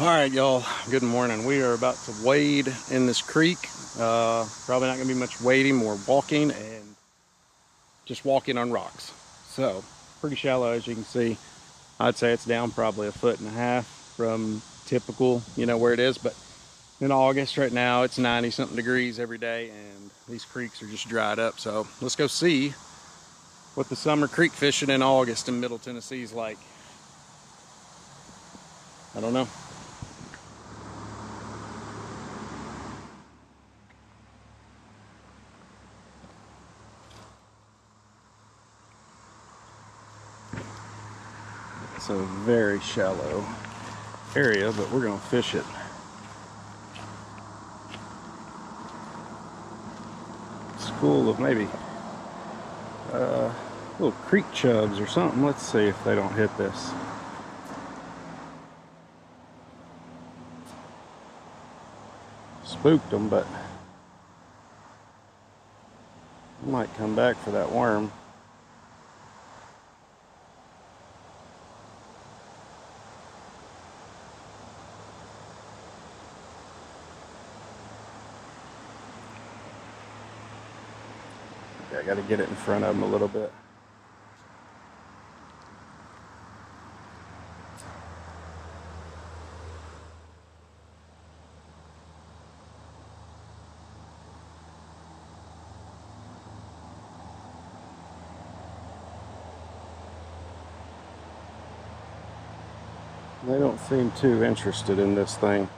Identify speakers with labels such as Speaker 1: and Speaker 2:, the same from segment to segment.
Speaker 1: All right, y'all, good morning. We are about to wade in this creek. Probably not gonna be much wading, more walking and just walking on rocks. So pretty shallow, as you can see. I'd say it's down probably 1.5 feet from typical, where it is. But in August right now, it's 90 something degrees every day and these creeks are just dried up. So let's go see what the summer creek fishing in August in Middle Tennessee is like. I don't know. It's a very shallow area, but we're gonna fish it. It's full of maybe little creek chubs or something. Let's see if they don't hit this. Spooked them, but I might come back for that worm. I got to get it in front of them a little bit. They don't seem too interested in this thing.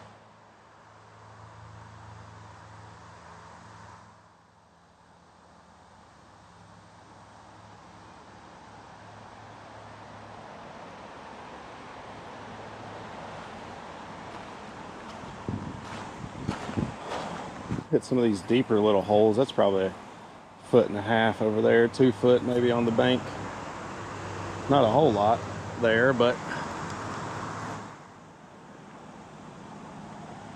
Speaker 1: Hit some of these deeper little holes. That's probably 1.5 feet over there, 2 foot maybe on the bank. Not a whole lot there, but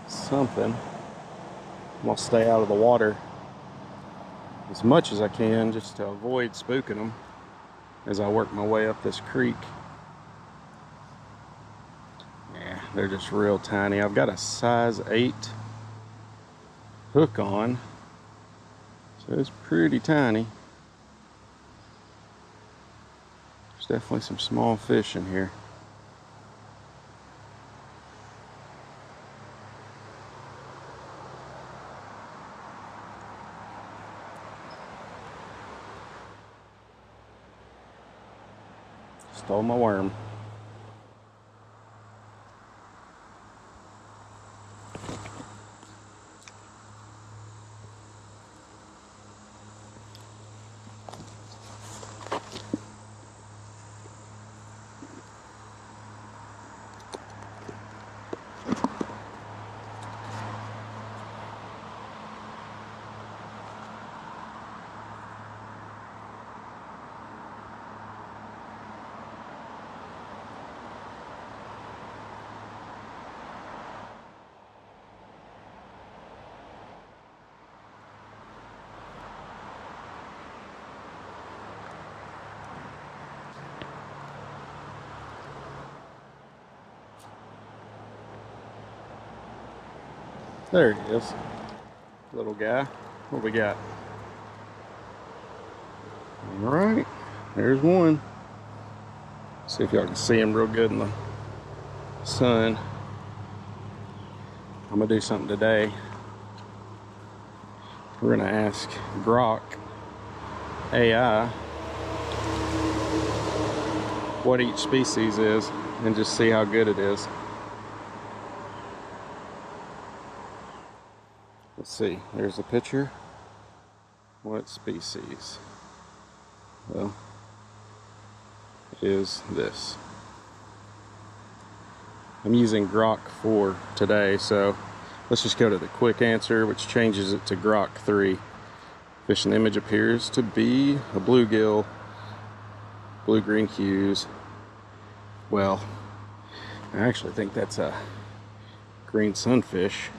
Speaker 1: something. I'm gonna stay out of the water as much as I can just to avoid spooking them as I work my way up this creek. Yeah, they're just real tiny. I've got a size 8 hook on, so it's pretty tiny. There's definitely some small fish in here. Stole my worm. There he is, little guy. What we got? All right, there's one. See if y'all can see him real good in the sun. I'm gonna do something today. We're gonna ask Grok4 what each species is and just see how good it is. Let's see, there's a picture. What species? Well, it is this. I'm using Grok4 today, so let's just go to the quick answer, which changes it to Grok3. Fish in the image appears to be a bluegill, blue-green hues. Well, I actually think that's a green sunfish.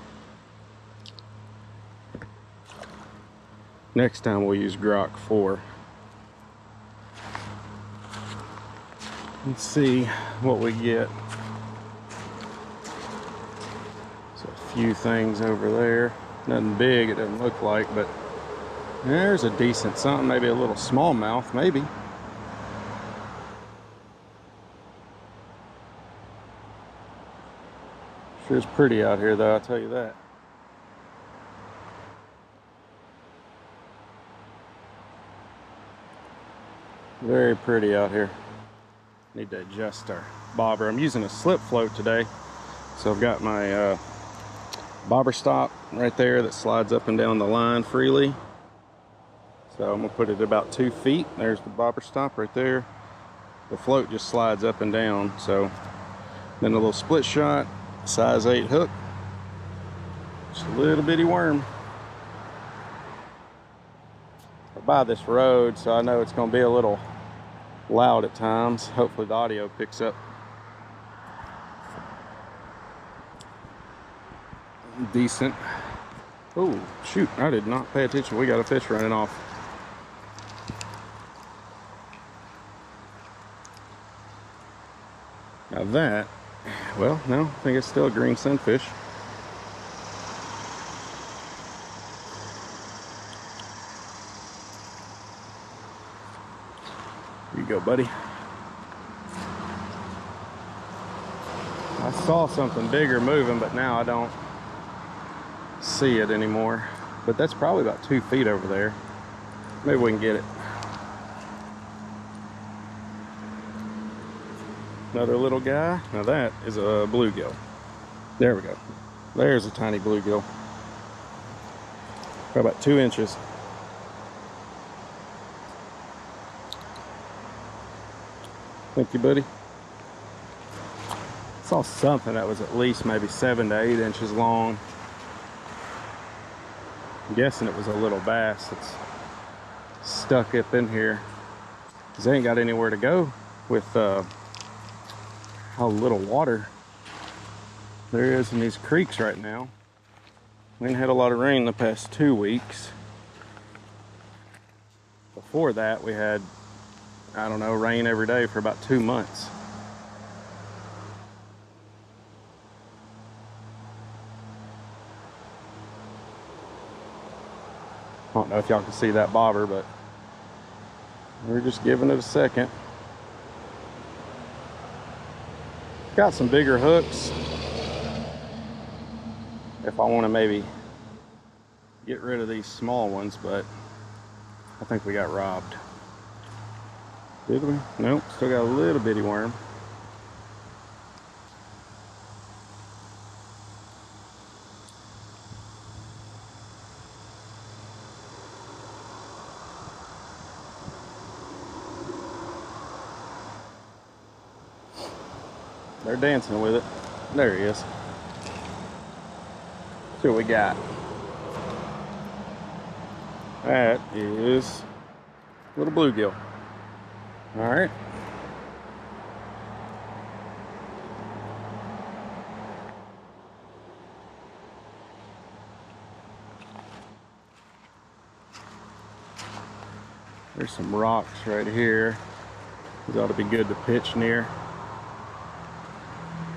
Speaker 1: Next time we'll use Grok4. Let's see what we get. few things over there. Nothing big, it doesn't look like, but there's a decent something, maybe a little smallmouth, maybe. Sure is pretty out here though, I'll tell you that. Very pretty out here. Need to adjust our bobber. I'm using a slip float today, so I've got my bobber stop right there that slides up and down the line freely. So I'm gonna put it at about 2 feet. There's the bobber stop right there. The float just slides up and down. So then a little split shot, size 8 hook, just a little bitty worm. I buy this road, so I know it's gonna be a little loud at times. Hopefully the audio picks up decent. Oh shoot, I did not pay attention. We got a fish running off. Now that, well, no, I think it's still a green sunfish. Here you go, buddy. I saw something bigger moving, but now I don't see it anymore. But that's probably about 2 feet over there. Maybe we can get it. Another little guy. Now that is a bluegill. There we go. There's a tiny bluegill. About 2 inches. Thank you, buddy. Saw something that was at least maybe 7 to 8 inches long. I'm guessing it was a little bass that's stuck up in here, because they ain't got anywhere to go with how little water there is in these creeks right now. We ain't had a lot of rain the past 2 weeks. Before that, we had, I don't know, rain every day for about 2 months. I don't know if y'all can see that bobber, but we're just giving it a second. Got some bigger hooks if I want to maybe get rid of these small ones, but I think we got robbed. Did we? Nope, still got a little bitty worm. They're dancing with it. There he is. See what we got. That is a little bluegill. All right. There's some rocks right here. These ought to be good to pitch near.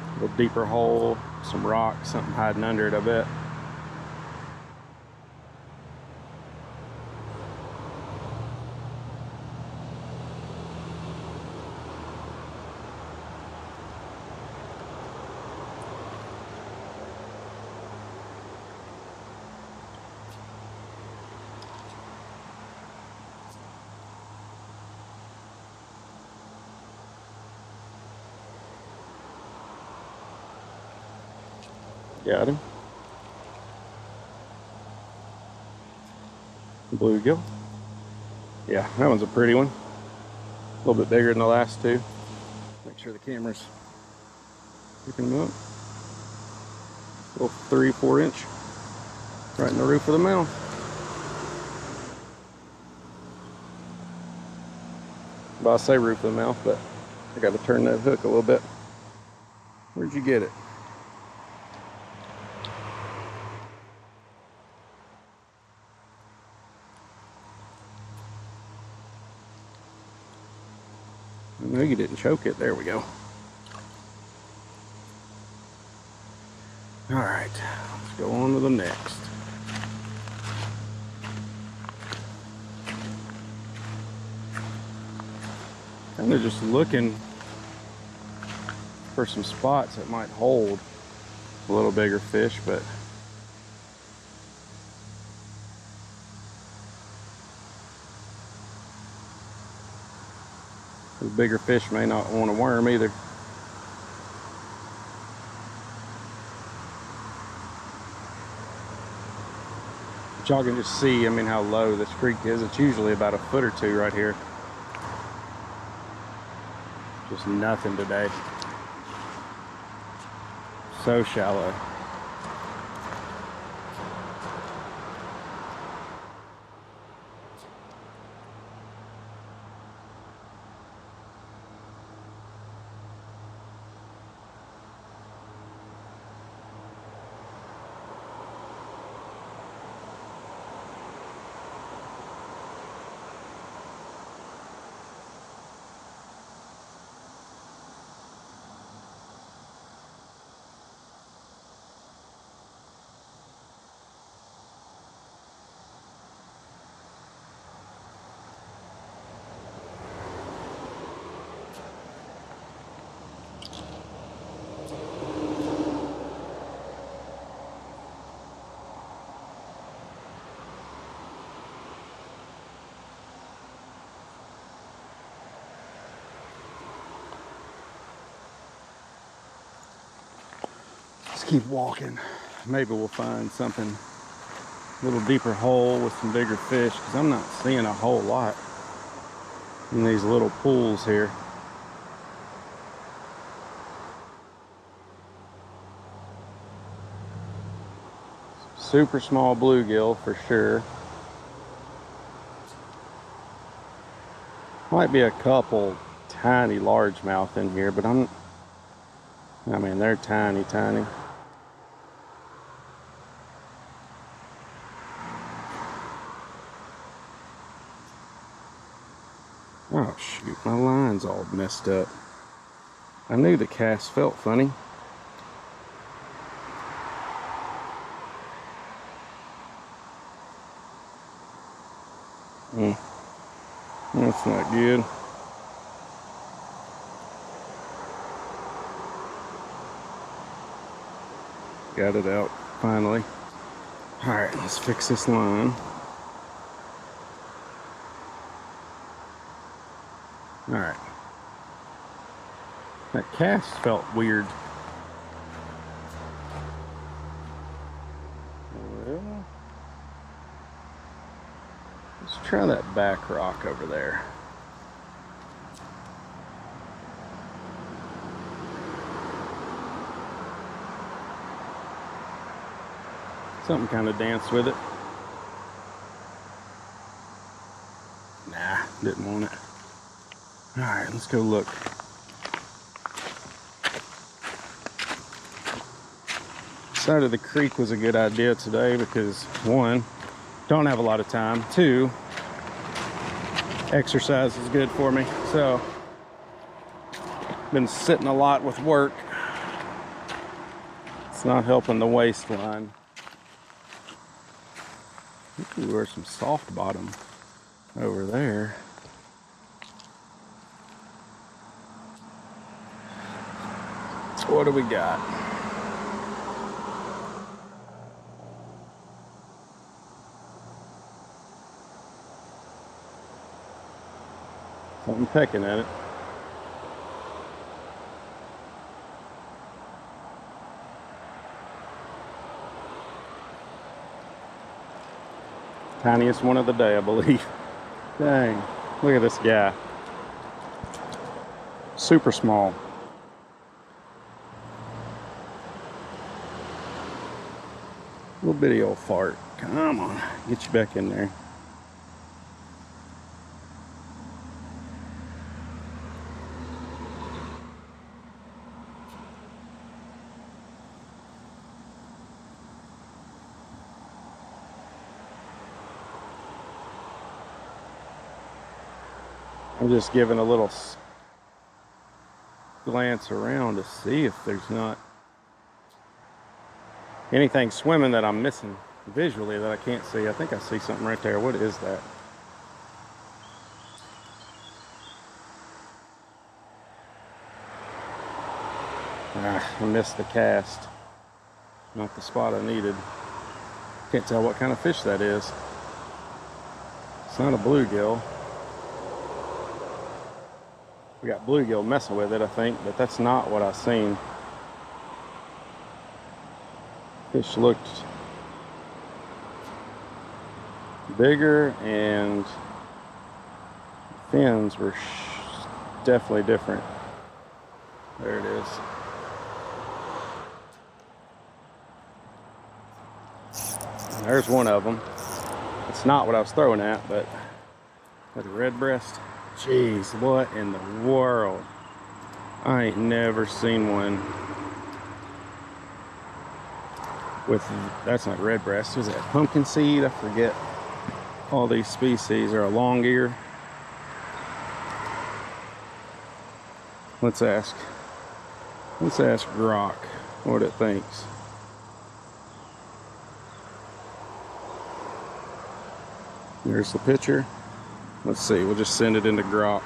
Speaker 1: A little deeper hole, some rocks, something hiding under it, I bet. Got him. Bluegill. Yeah, that one's a pretty one. A little bit bigger than the last two. Make sure the camera's picking them up. Little 3-4 inch. Right in the roof of the mouth. Well, I say roof of the mouth, but I got to turn that hook a little bit. Where'd you get it? I know you didn't choke it. There we go. All right, let's go on to the next. Kind of just looking for some spots that might hold a little bigger fish, but the bigger fish may not want a worm either. But y'all can just see, I mean, how low this creek is. It's usually about a foot or two right here. Just nothing today. So shallow. Let's keep walking. Maybe we'll find something, a little deeper hole with some bigger fish, because I'm not seeing a whole lot in these little pools here. Super small bluegill for sure. Might be a couple tiny largemouth in here, but I mean, they're tiny, tiny. Oh shoot, my line's all messed up. I knew the cast felt funny. That's not good. Got it out finally. All right, let's fix this line. All right. That cast felt weird. Well, let's try that back rock over there. Something kind of danced with it. Nah, didn't want it. All right, let's go look. Side of the creek was a good idea today because one, don't have a lot of time. Two, exercise is good for me. So, been sitting a lot with work. It's not helping the waistline. Ooh, there's some soft bottom over there. So what do we got? Something pecking at it. Tiniest one of the day, I believe. Dang, look at this guy. Super small. Little bitty old fart. Come on, get you back in there. I'm just giving a little glance around to see if there's not anything swimming that I'm missing visually that I can't see. I think I see something right there. What is that? I missed the cast. Not the spot I needed. Can't tell what kind of fish that is. It's not a bluegill. We got bluegill messing with it, I think, but that's not what I seen. Fish looked bigger and fins were definitely different. There it is. And there's one of them. It's not what I was throwing at, but with a red breast. Jeez, what in the world? I ain't never seen one with, that's not red breast, is that pumpkin seed? I forget. All these species are a long ear. Let's ask Grok what it thinks. There's the picture. Let's see, we'll just send it into Grok.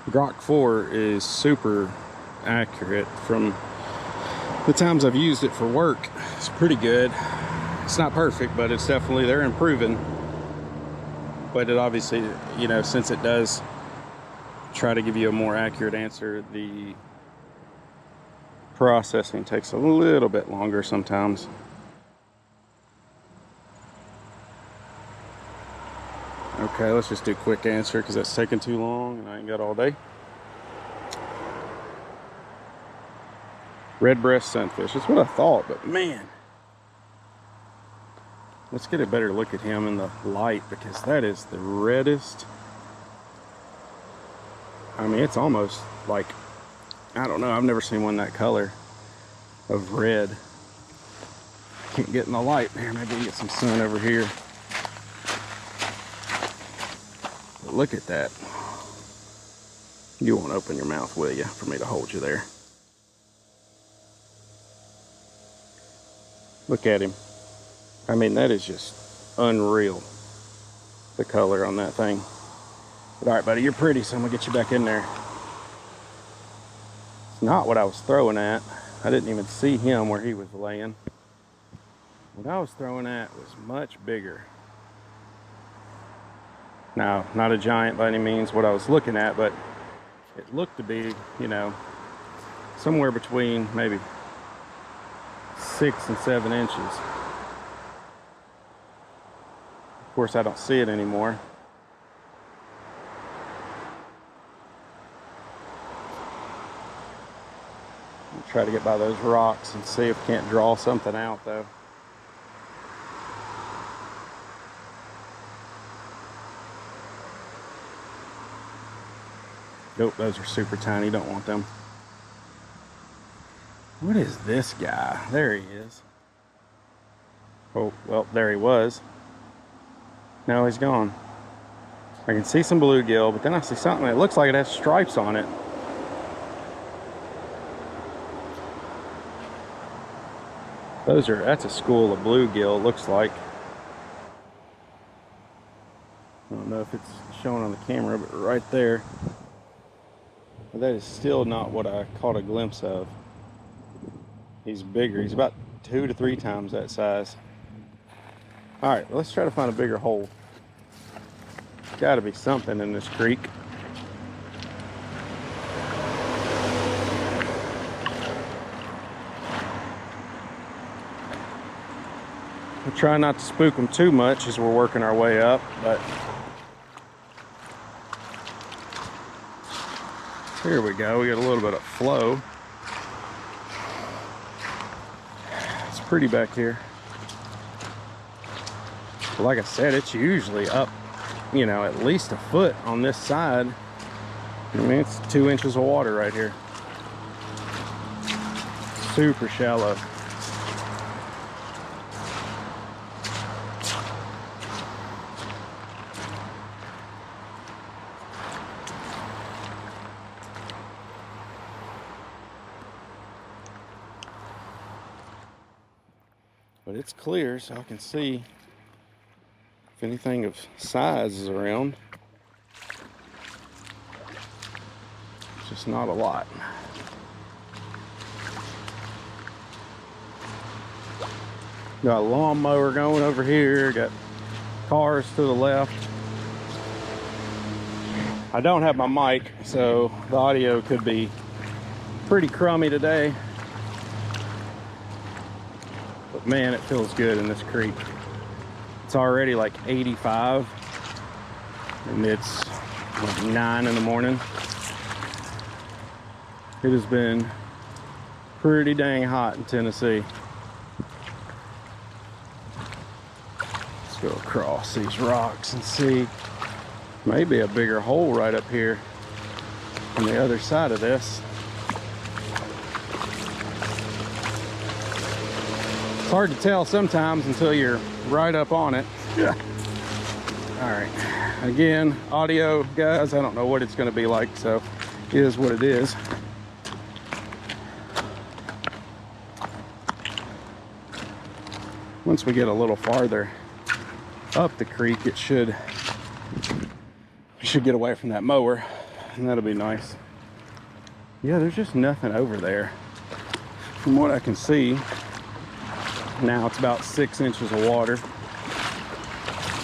Speaker 1: Grok4 is super accurate. From the times I've used it for work, it's pretty good. It's not perfect, but it's definitely, they're improving. But it obviously, you know, since it does try to give you a more accurate answer, the processing takes a little bit longer sometimes. Okay, let's just do quick answer because that's taking too long and I ain't got all day. Red breast sunfish, that's what I thought, but man. Let's get a better look at him in the light because that is the reddest. I mean, it's almost like, I don't know, I've never seen one that color of red. Can't get in the light. Here, maybe get some sun over here. But look at that. You won't open your mouth, will you, for me to hold you there? Look at him. I mean, that is just unreal, the color on that thing. But all right, buddy, you're pretty, so I'm gonna get you back in there. It's not what I was throwing at. I didn't even see him where he was laying. What I was throwing at was much bigger. Now, not a giant by any means, what I was looking at, but it looked to be, you know, somewhere between maybe 6 and 7 inches. Of course, I don't see it anymore. I'll try to get by those rocks and see if I can't draw something out, though. Nope, those are super tiny. Don't want them. What is this guy? There he is. Oh, well, there he was. Now he's gone. I can see some bluegill, but then I see something that looks like it has stripes on it. That's a school of bluegill, looks like. I don't know if it's showing on the camera, but right there. But that is still not what I caught a glimpse of. He's bigger. He's about 2 to 3 times that size. All right, let's try to find a bigger hole. Got to be something in this creek. We'll try not to spook them too much as we're working our way up, but here we go. We got a little bit of flow. It's pretty back here. But like I said, it's usually up, you know, at least a foot on this side. I mean, it's 2 inches of water right here. Super shallow. but it's clear so I can see if anything of size is around. It's just not a lot. Got a lawnmower going over here, got cars to the left. I don't have my mic, so the audio could be pretty crummy today. But man, it feels good in this creek. It's already like 85, and it's like 9 in the morning. It has been pretty dang hot in Tennessee. Let's go across these rocks and see. Maybe a bigger hole right up here on the other side of this. It's hard to tell sometimes until you're right up on it. Yeah. All right. Again, audio, guys, I don't know what it's going to be like, so it is what it is. Once we get a little farther up the creek, we should get away from that mower, and that'll be nice. Yeah, there's just nothing over there. From what I can see, now it's about 6 inches of water.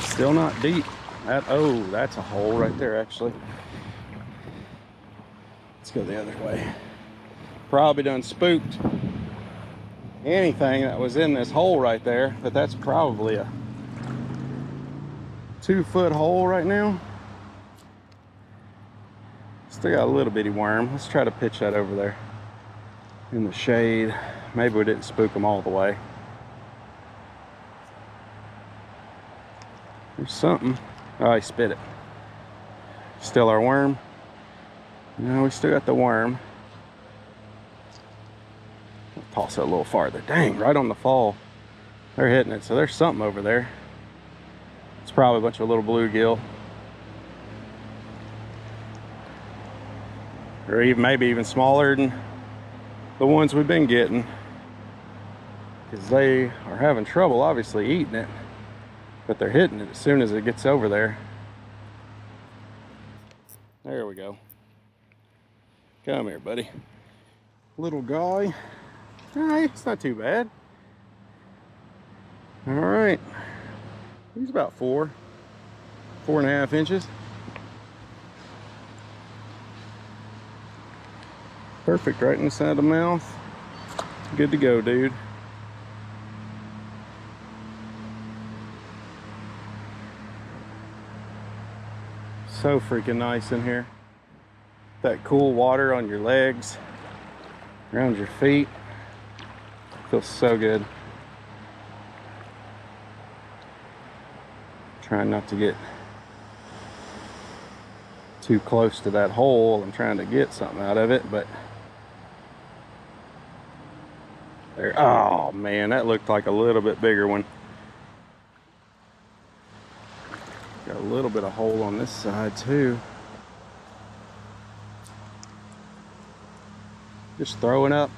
Speaker 1: Still not deep. Oh, that's a hole right there, actually. Let's go the other way. Probably done spooked anything that was in this hole right there, but that's probably a 2-foot hole right now. Still got a little bitty worm. Let's try to pitch that over there in the shade. Maybe we didn't spook them all the way. There's something. Oh, he spit it. Still our worm. No, we still got the worm. I'll toss it a little farther. Dang, right on the fall. They're hitting it, so there's something over there. It's probably a bunch of little bluegill. Or even maybe even smaller than the ones we've been getting, because they are having trouble obviously eating it, but they're hitting it as soon as it gets over there. There we go. Come here, buddy. Little guy. Alright, it's not too bad. Alright. He's about 4.5 inches. Perfect, right in the side of the mouth. Good to go, dude. So freaking nice in here. That cool water on your legs, around your feet. Feels so good. Trying not to get too close to that hole. I'm trying to get something out of it, but there. Oh man, that looked like a little bit bigger one. Got a little bit of hole on this side too. Just throwing up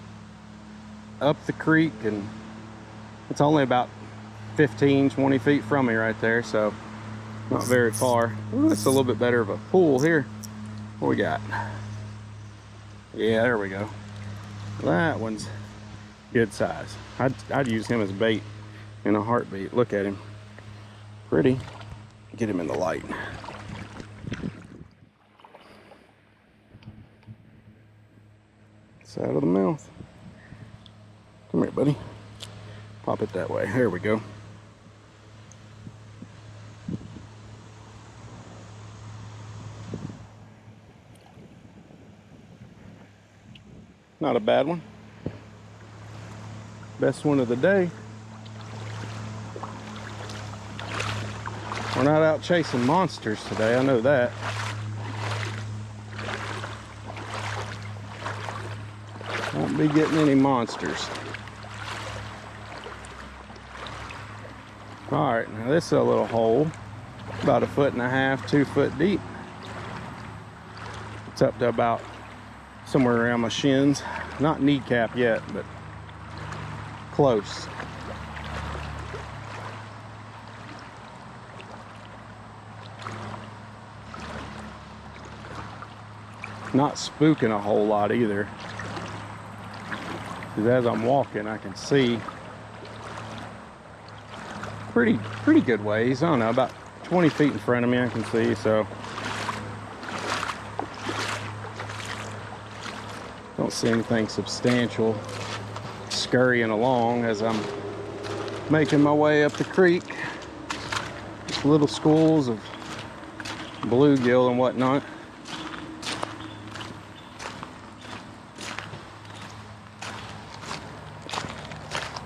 Speaker 1: the creek, and it's only about 15-20 feet from me right there, so not very far. Ooh, it's a little bit better of a pool here. What we got? Yeah, there we go. That one's good size. I'd use him as bait in a heartbeat. Look at him. Pretty. Get him in the light. Side of the mouth. Come here, buddy. Pop it that way. There we go. Not a bad one. Best one of the day. We're not out chasing monsters today, I know that. Won't be getting any monsters. Alright, now this is a little hole. About 1.5 feet, 2 foot deep. It's up to about somewhere around my shins. Not kneecap yet, but close. not spooking a whole lot either. Because as I'm walking, I can see pretty good ways. I don't know, about 20 feet in front of me I can see, so don't see anything substantial scurrying along as I'm making my way up the creek. Just little schools of bluegill and whatnot.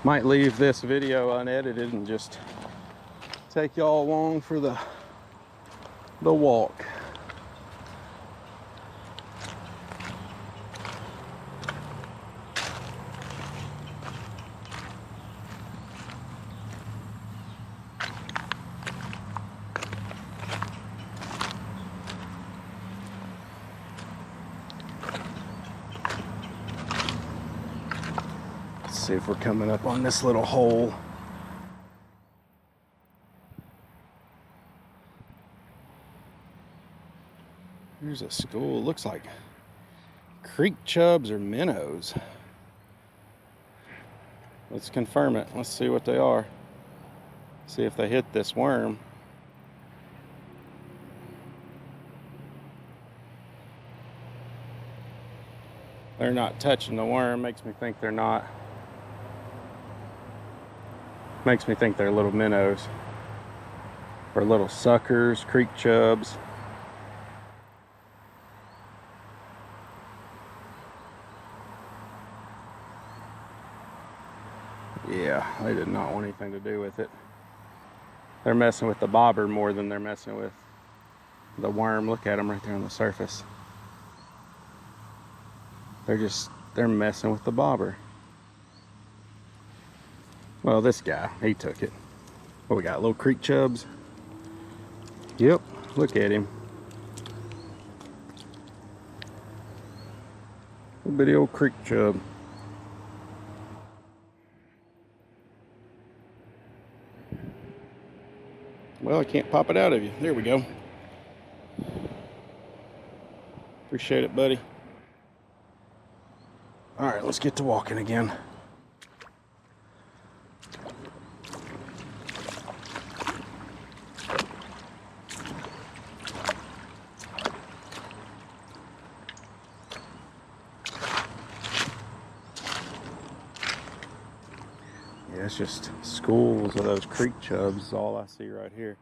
Speaker 1: Might leave this video unedited and just take y'all along for the walk. Let's see if we're coming up on this little hole. Here's a school. Looks like creek chubs or minnows. Let's confirm it. Let's see what they are. See if they hit this worm. They're not touching the worm. Makes me think they're not. Makes me think they're little minnows or little suckers, creek chubs. Yeah, they did not want anything to do with it. They're messing with the bobber more than they're messing with the worm. Look at them right there on the surface. They're messing with the bobber. Well, this guy, he took it. What we got, little creek chubs? Yep, look at him. Little bitty old creek chub. Well, I can't pop it out of you. There we go. Appreciate it, buddy. All right, let's get to walking again. Yeah, it's just schools of those creek chubs is all I see right here.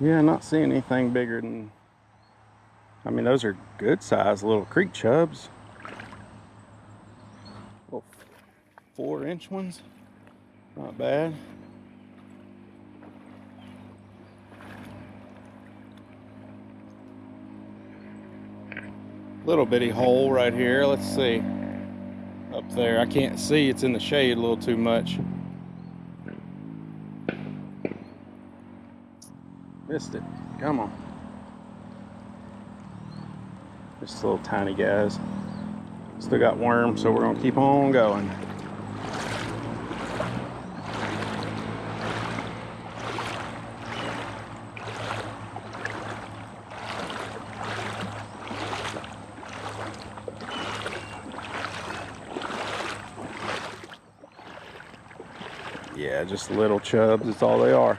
Speaker 1: Yeah, not seeing anything bigger than, I mean, those are good sized little creek chubs. Little 4-inch ones, not bad. Little bitty hole right here, let's see. Up there, I can't see, it's in the shade a little too much. Missed it. Come on. Just little tiny guys. Still got worms, so we're gonna keep on going. Yeah, just little chubs, that's all they are.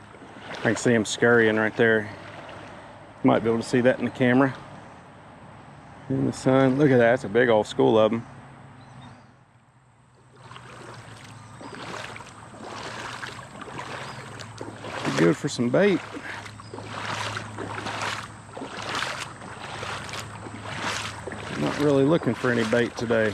Speaker 1: I can see them scurrying right there. You might be able to see that in the camera. In the sun. Look at that, that's a big old school of them. Be good for some bait. I'm not really looking for any bait today.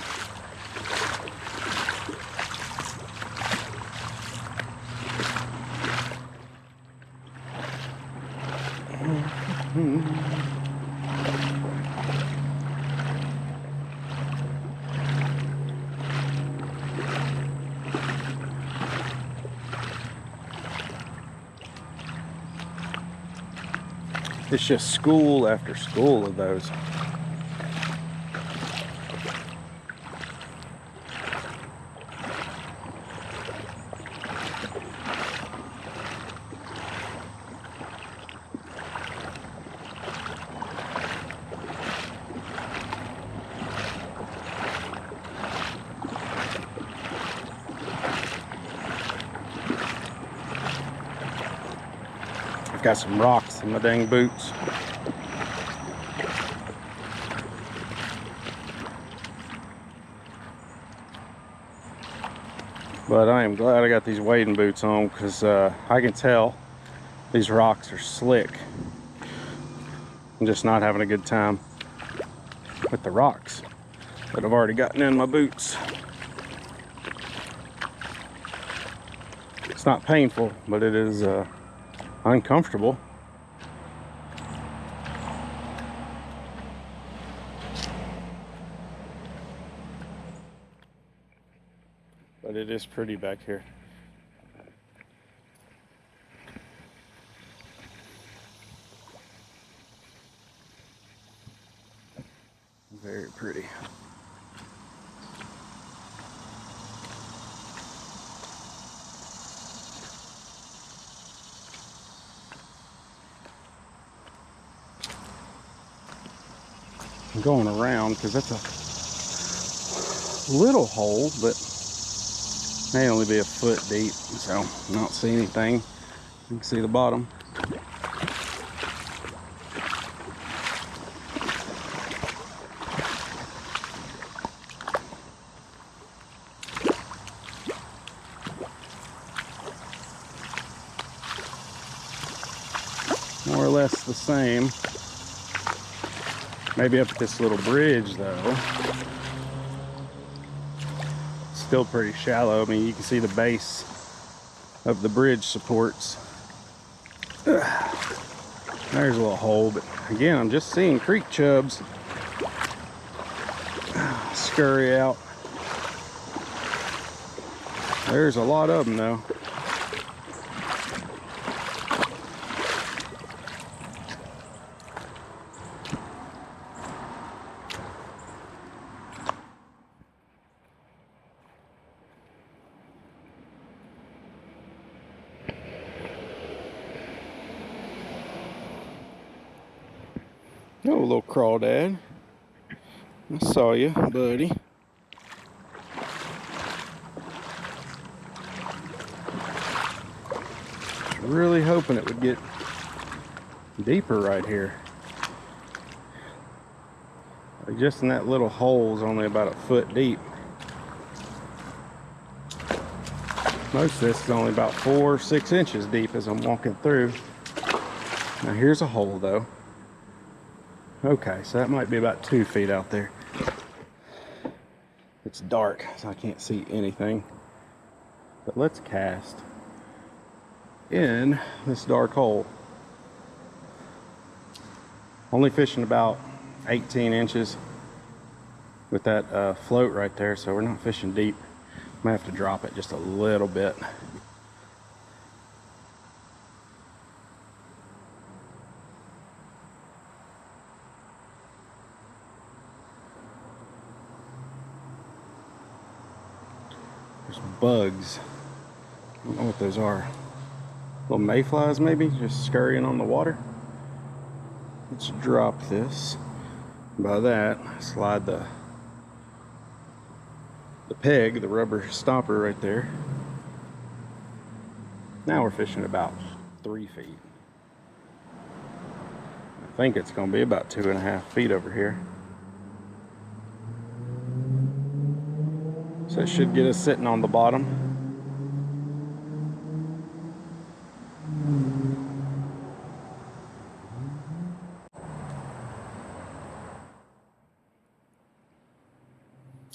Speaker 1: It's just school after school of those. Got some rocks in my dang boots. But I am glad I got these wading boots on, because I can tell these rocks are slick. I'm just not having a good time with the rocks that I've already gotten in my boots. It's not painful, but it is uncomfortable. But it is pretty back here. Very pretty. I'm going around because that's a little hole, but may only be a foot deep, so I don't see anything. You can see the bottom. More or less the same. Maybe up at this little bridge though. Still pretty shallow. I mean, you can see the base of the bridge supports. There's a little hole, but again, I'm just seeing creek chubs scurry out. There's a lot of them though. Oh, little crawdad. I saw you, buddy. Really hoping it would get deeper right here. Like just in that little hole is only about a foot deep. Most of this is only about 4 or 6 inches deep as I'm walking through. Now here's a hole though. Okay, so that might be about 2 feet out there. It's dark, so I can't see anything. But let's cast in this dark hole. Only fishing about 18 inches with that float right there, so we're not fishing deep. Might have to drop it just a little bit. There's bugs. I don't know what those are. Little mayflies maybe, just scurrying on the water. Let's drop this. By that, slide the peg, the rubber stopper right there. Now we're fishing about 3 feet. I think it's going to be about 2.5 feet over here. So it should get us sitting on the bottom.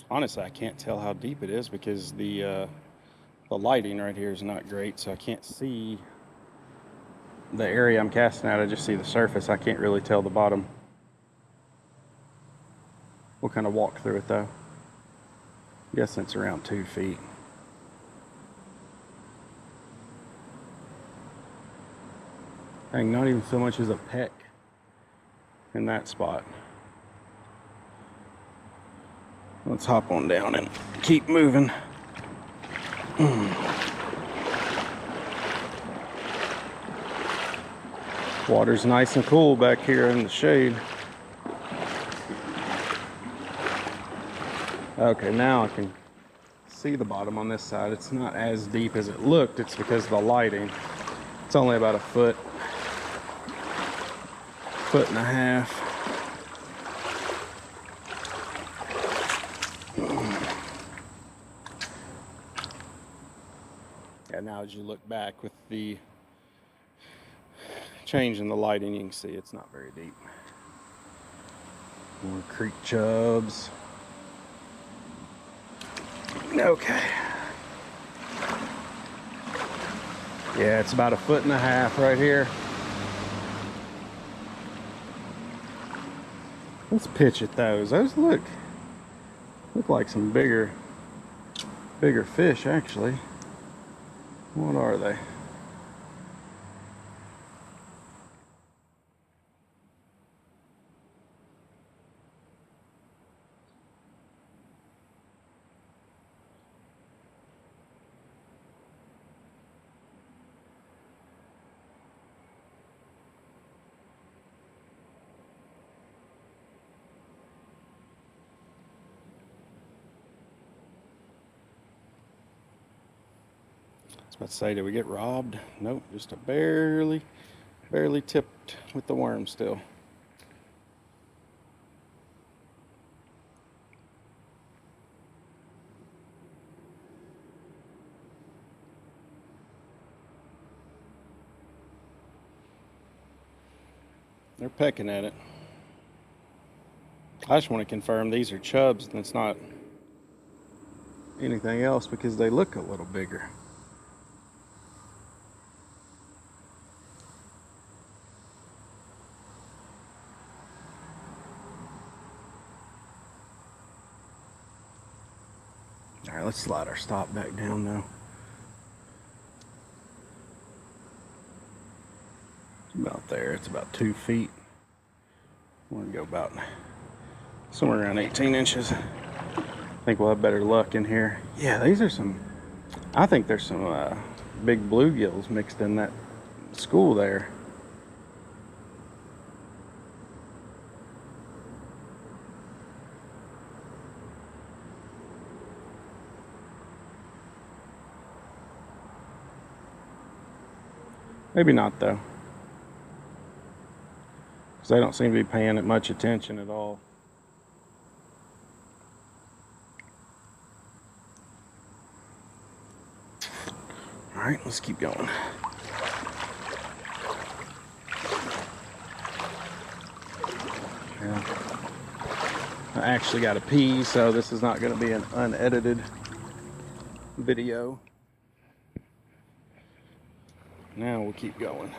Speaker 1: Honestly, I can't tell how deep it is because the lighting right here is not great, so I can't see the area I'm casting at. I just see the surface. I can't really tell the bottom. We'll kind of walk through it though. I'm guessing it's around 2 feet. Dang, not even so much as a peck in that spot. Let's hop on down and keep moving. Water's nice and cool back here in the shade. Okay, now I can see the bottom on this side. It's not as deep as it looked. It's because of the lighting. It's only about a foot 1.5 feet. Yeah, now as you look back with the change in the lighting, you can see it's not very deep. More creek chubs. Okay. Yeah, it's about 1.5 feet right here. Let's pitch at those. Those look like some bigger fish, actually. What are they? Let's say, did we get robbed? Nope, just a barely tipped with the worm still. They're pecking at it. I just want to confirm these are chubs and it's not anything else because they look a little bigger. All right, let's slide our stop back down though. It's about there. It's about 2 feet. We're gonna go about somewhere around 18 inches. I think we'll have better luck in here. Yeah, these are some, I think there's some big bluegills mixed in that school there. Maybe not though, because they don't seem to be paying it much attention at all. All right, let's keep going. Yeah. I actually got to pee, so this is not going to be an unedited video. Now we'll keep going.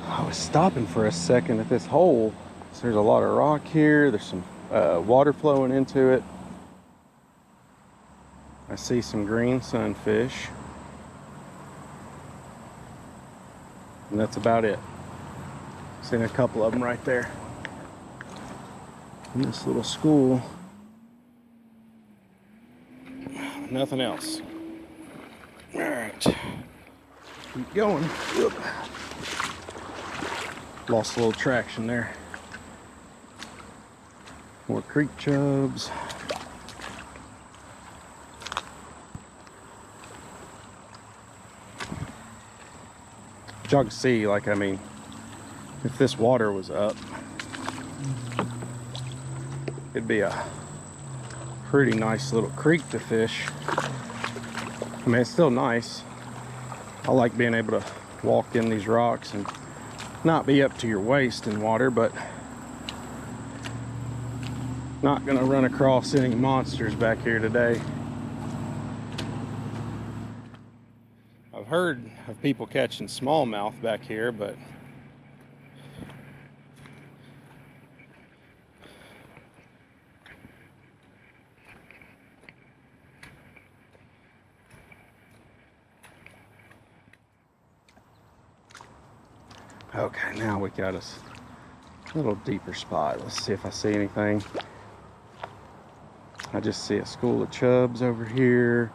Speaker 1: I was stopping for a second at this hole. So there's a lot of rock here. There's some water flowing into it. I see some green sunfish. And that's about it. Seen a couple of them right there. In this little school. Nothing else. All right. Keep going. Oop. Lost a little traction there. More creek chubs. But y'all can see, like, I mean, if this water was up, it'd be a pretty nice little creek to fish. I mean, it's still nice. I like being able to walk in these rocks and not be up to your waist in water, but not gonna run across any monsters back here today. I've heard of people catching smallmouth back here, but Okay, now we got us a little deeper spot. Let's see if I see anything. I just see a school of chubs over here.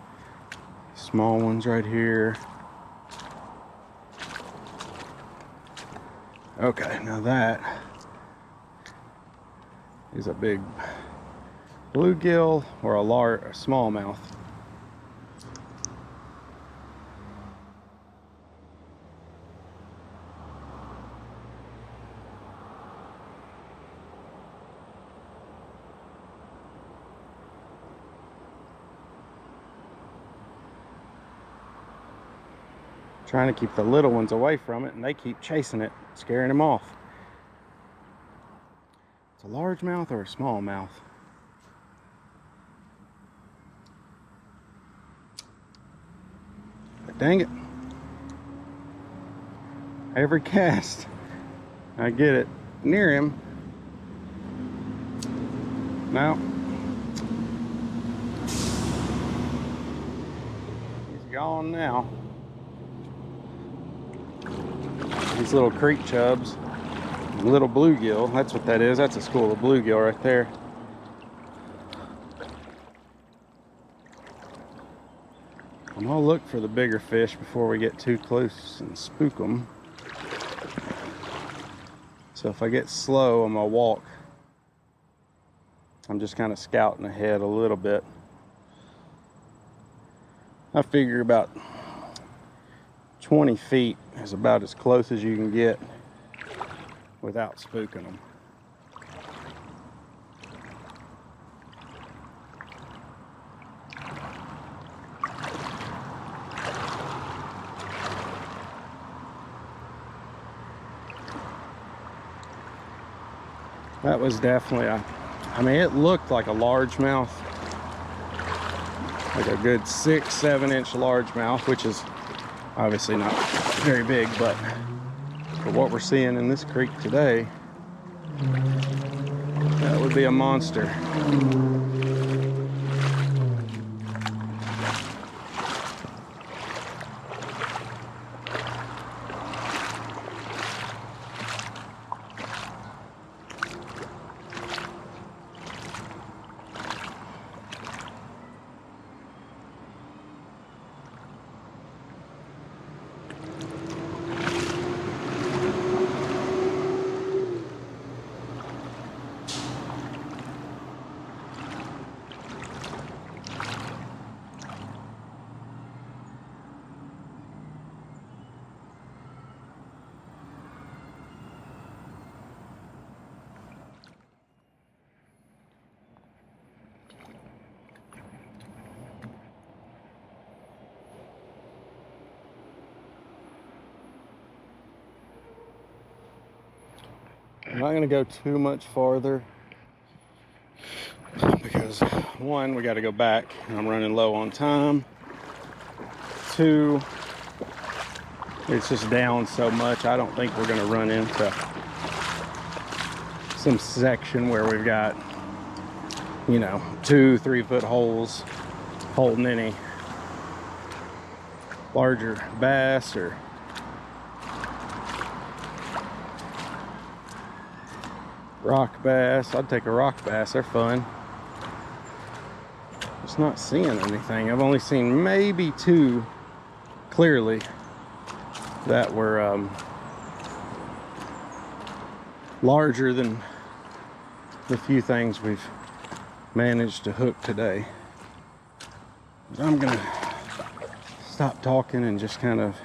Speaker 1: Small ones right here. Okay, now that is a big bluegill or a smallmouth. Trying to keep the little ones away from it, and they keep chasing it, scaring them off. It's a largemouth or a smallmouth. But dang it. Every cast I get it near him. No. He's gone now. These little creek chubs, little bluegill, that's what that is. That's a school of bluegill right there. I'm gonna look for the bigger fish before we get too close and spook them. So if I get slow on my walk, I'm just kind of scouting ahead a little bit. I figure about 20 feet is about as close as you can get without spooking them. That was definitely I mean, it looked like a largemouth, like a good 6-7 inch largemouth, which is obviously not very big, but for what we're seeing in this creek today, that would be a monster. I'm not going to go too much farther because one, we got to go back and I'm running low on time. Two, it's just down so much. I don't think we're going to run into some section where we've got, you know, 2-3 foot holes holding any larger bass or rock bass. I'd take a rock bass, they're fun. Just not seeing anything. I've only seen maybe 2 clearly that were larger than the few things we've managed to hook today. But I'm gonna stop talking and just kind of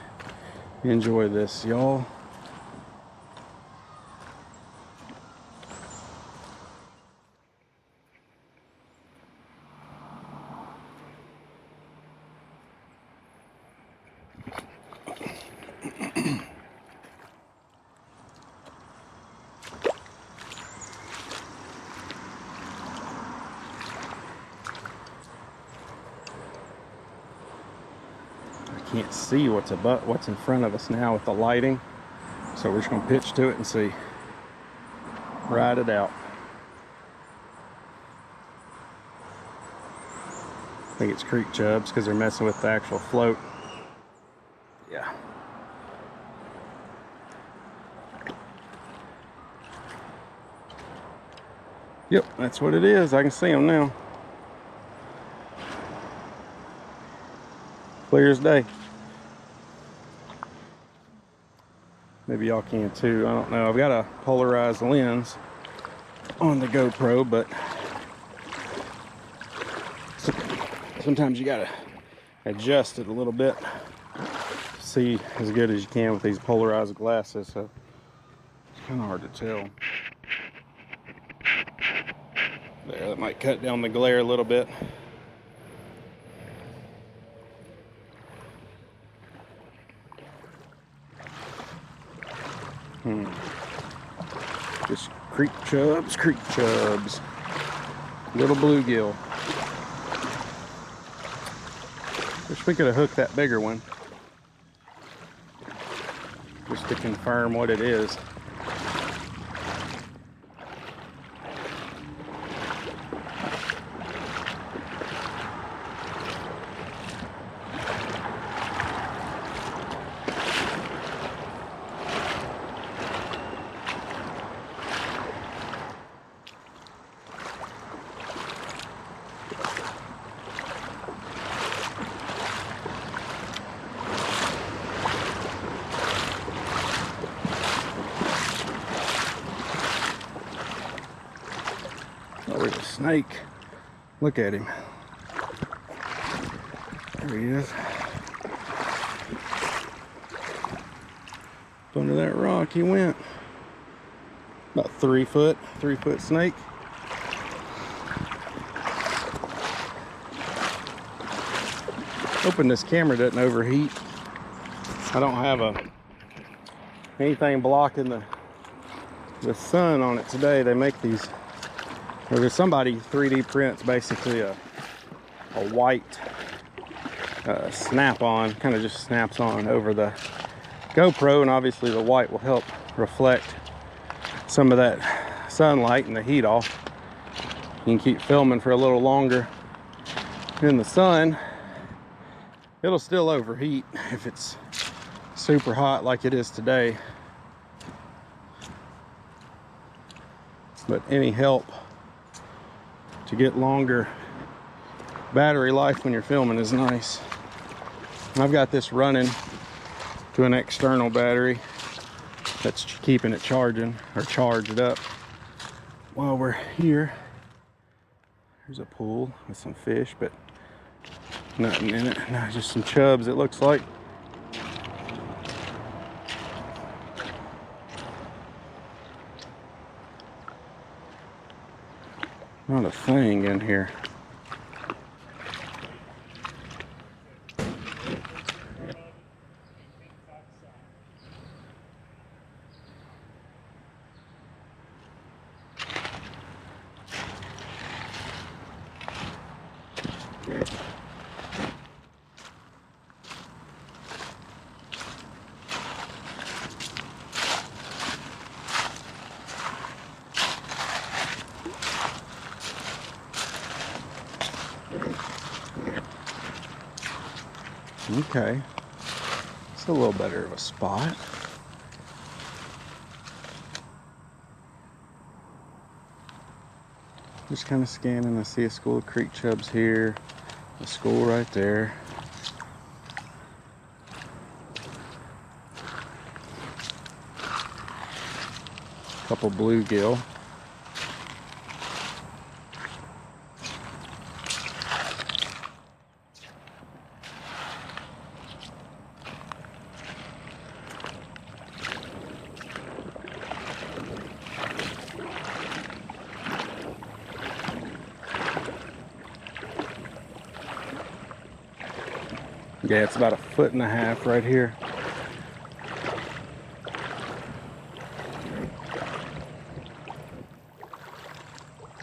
Speaker 1: enjoy this, y'all. Can't see what's in front of us now with the lighting, so we're just gonna pitch to it and see. Ride it out. I think it's creek chubs because they're messing with the actual float. Yeah. Yep, that's what it is. I can see them now. Clear as day. Maybe y'all can too. I don't know. I've got a polarized lens on the GoPro, but sometimes you gotta adjust it a little bit to see as good as you can with these polarized glasses. So it's kind of hard to tell. There, that might cut down the glare a little bit. Just creek chubs, little bluegill. Wish we could have hooked that bigger one, just to confirm what it is. Oh, there's a snake. Look at him. There he is. Up under that rock he went. About 3 foot snake. Hoping this camera doesn't overheat. I don't have anything blocking the sun on it today. They make these, or there's somebody 3D prints basically a white snap-on, kind of just snaps on over the GoPro, and obviously the white will help reflect some of that sunlight and the heat off. You can keep filming for a little longer in the sun. It'll still overheat if it's super hot like it is today, but any help to get longer battery life when you're filming is nice. I've got this running to an external battery that's keeping it charging, or charged up. While we're here, there's a pool with some fish, but nothing in it. No, just some chubs, it looks like. Not a thing in here. Okay, it's a little better of a spot. Just kind of scanning. I see a school of creek chubs here, a school right there. A couple bluegill. Yeah, it's about 1.5 feet right here.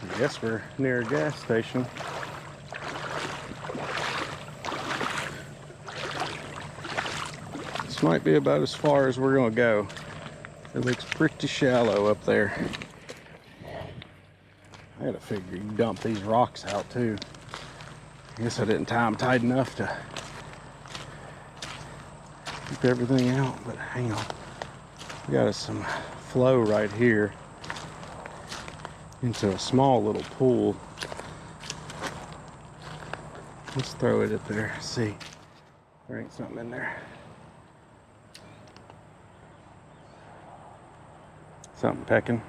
Speaker 1: I guess we're near a gas station. This might be about as far as we're gonna go. It looks pretty shallow up there. I gotta figure you dump these rocks out too. I guess I didn't tie them tight enough to keep everything out, but hang on. We got some flow right here. into a small little pool. Let's throw it up there, see if there ain't something in there. Something pecking.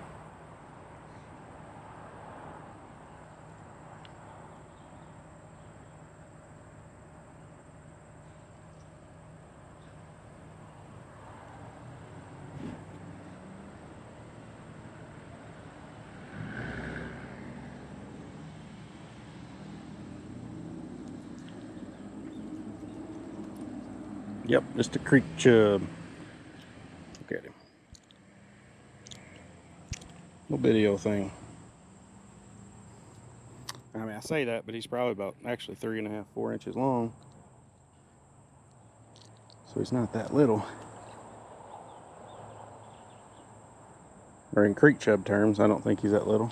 Speaker 1: Yep, just a creek chub. Look at him. Little bitty old thing. I mean, I say that, but he's probably about actually 3.5, 4 inches long. So he's not that little. Or in creek chub terms, I don't think he's that little.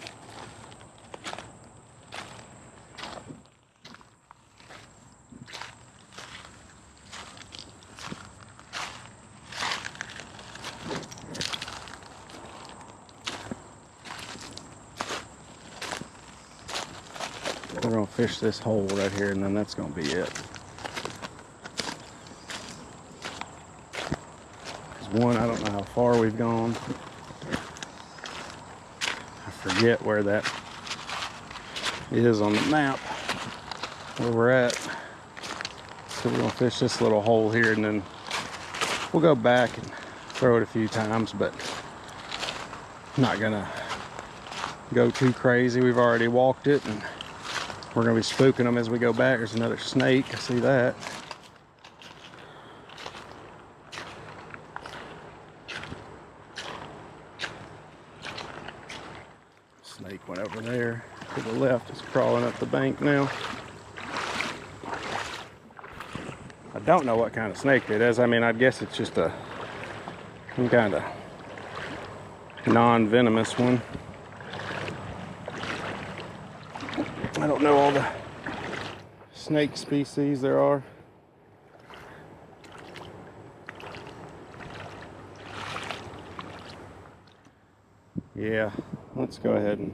Speaker 1: We're gonna fish this hole right here, and then that's gonna be it. One, I don't know how far we've gone. I forget where that is on the map, where we're at. So we're gonna fish this little hole here, and then we'll go back and throw it a few times, but I'm not gonna go too crazy. We've already walked it, and we're gonna be spooking them as we go back. There's another snake, I see that. Snake went over there to the left. It's crawling up the bank now. I don't know what kind of snake it is. I mean, I guess it's just some kind of non-venomous one. I don't know all the snake species there are. Yeah, let's go ahead and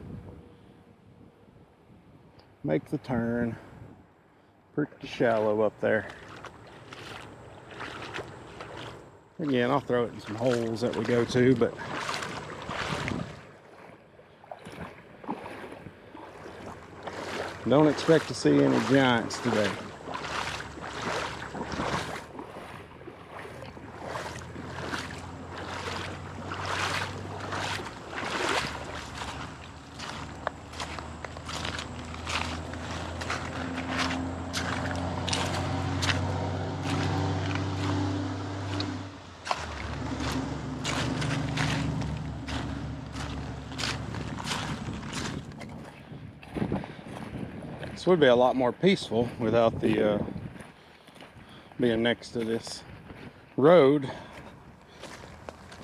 Speaker 1: make the turn. Pretty shallow up there. Again, I'll throw it in some holes that we go to, but don't expect to see any giants today. This would be a lot more peaceful without the being next to this road.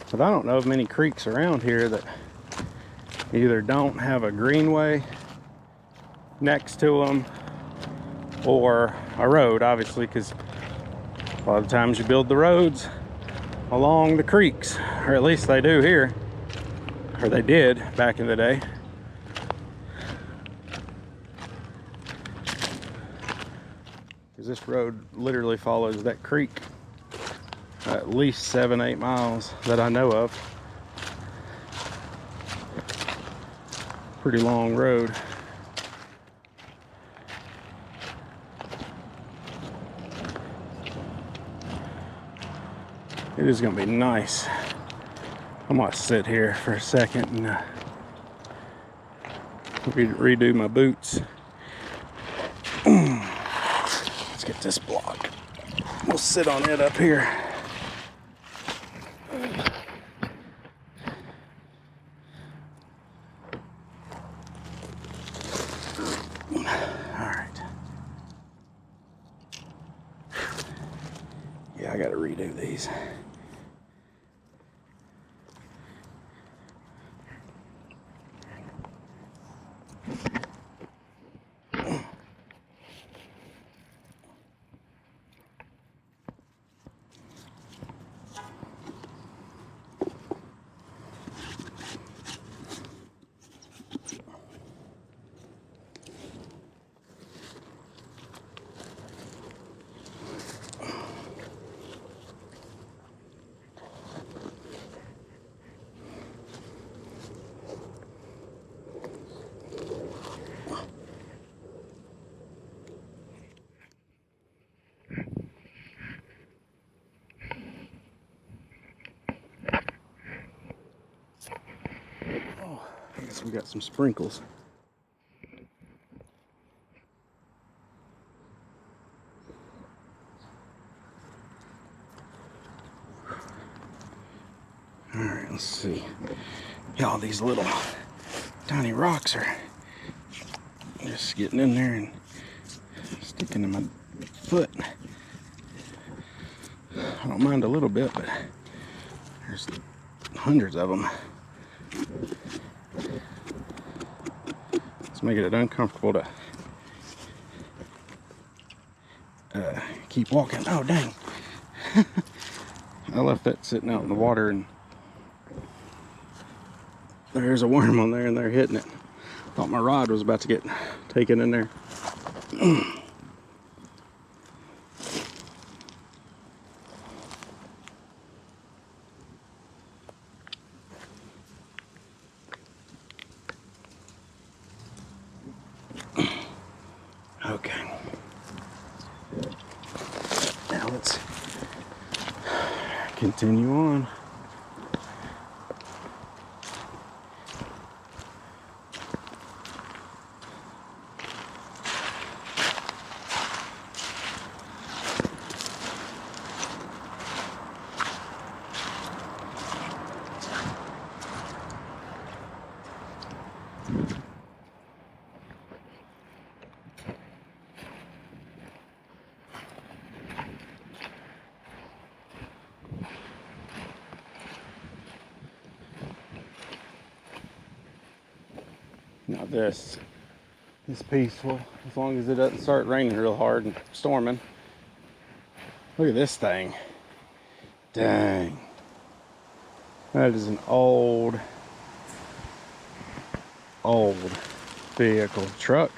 Speaker 1: But I don't know of many creeks around here that either don't have a greenway next to them or a road, obviously, because a lot of times you build the roads along the creeks, or at least they do here, or they did back in the day. This road literally follows that creek at least 7-8 miles that I know of. Pretty long road. It is gonna be nice. I'm gonna sit here for a second and redo my boots. Get this block. We'll sit on it up here. All right. Yeah, I gotta redo these. Oh, I guess we got some sprinkles. All right, let's see. Yeah, all these little tiny rocks are just getting in there and sticking to my foot. I don't mind a little bit, but there's hundreds of them. It's making it uncomfortable to keep walking. Oh, dang. I left that sitting out in the water, and there's a worm on there, and they're hitting it. Thought my rod was about to get taken in there. Okay. Now let's continue on. Now this is peaceful as long as it doesn't start raining real hard and storming. Look at this thing. Dang. That is an old vehicle. Truck.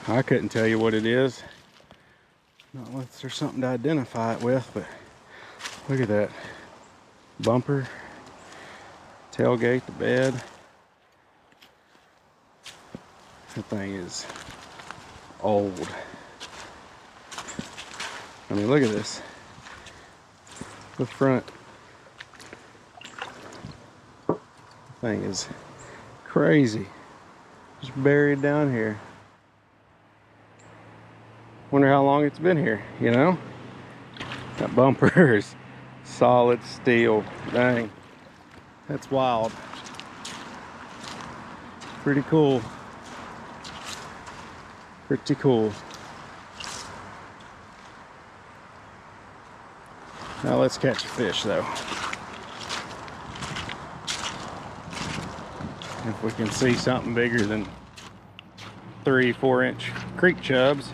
Speaker 1: I couldn't tell you what it is. Not unless there's something to identify it with, but look at that. Bumper, tailgate, the bed. That thing is old. I mean, look at this. The front thing is crazy. Just buried down here. Wonder how long it's been here, you know? That bumper is solid steel. Dang. That's wild. Pretty cool. Pretty cool. Now let's catch a fish though. If we can see something bigger than 3-4 inch creek chubs,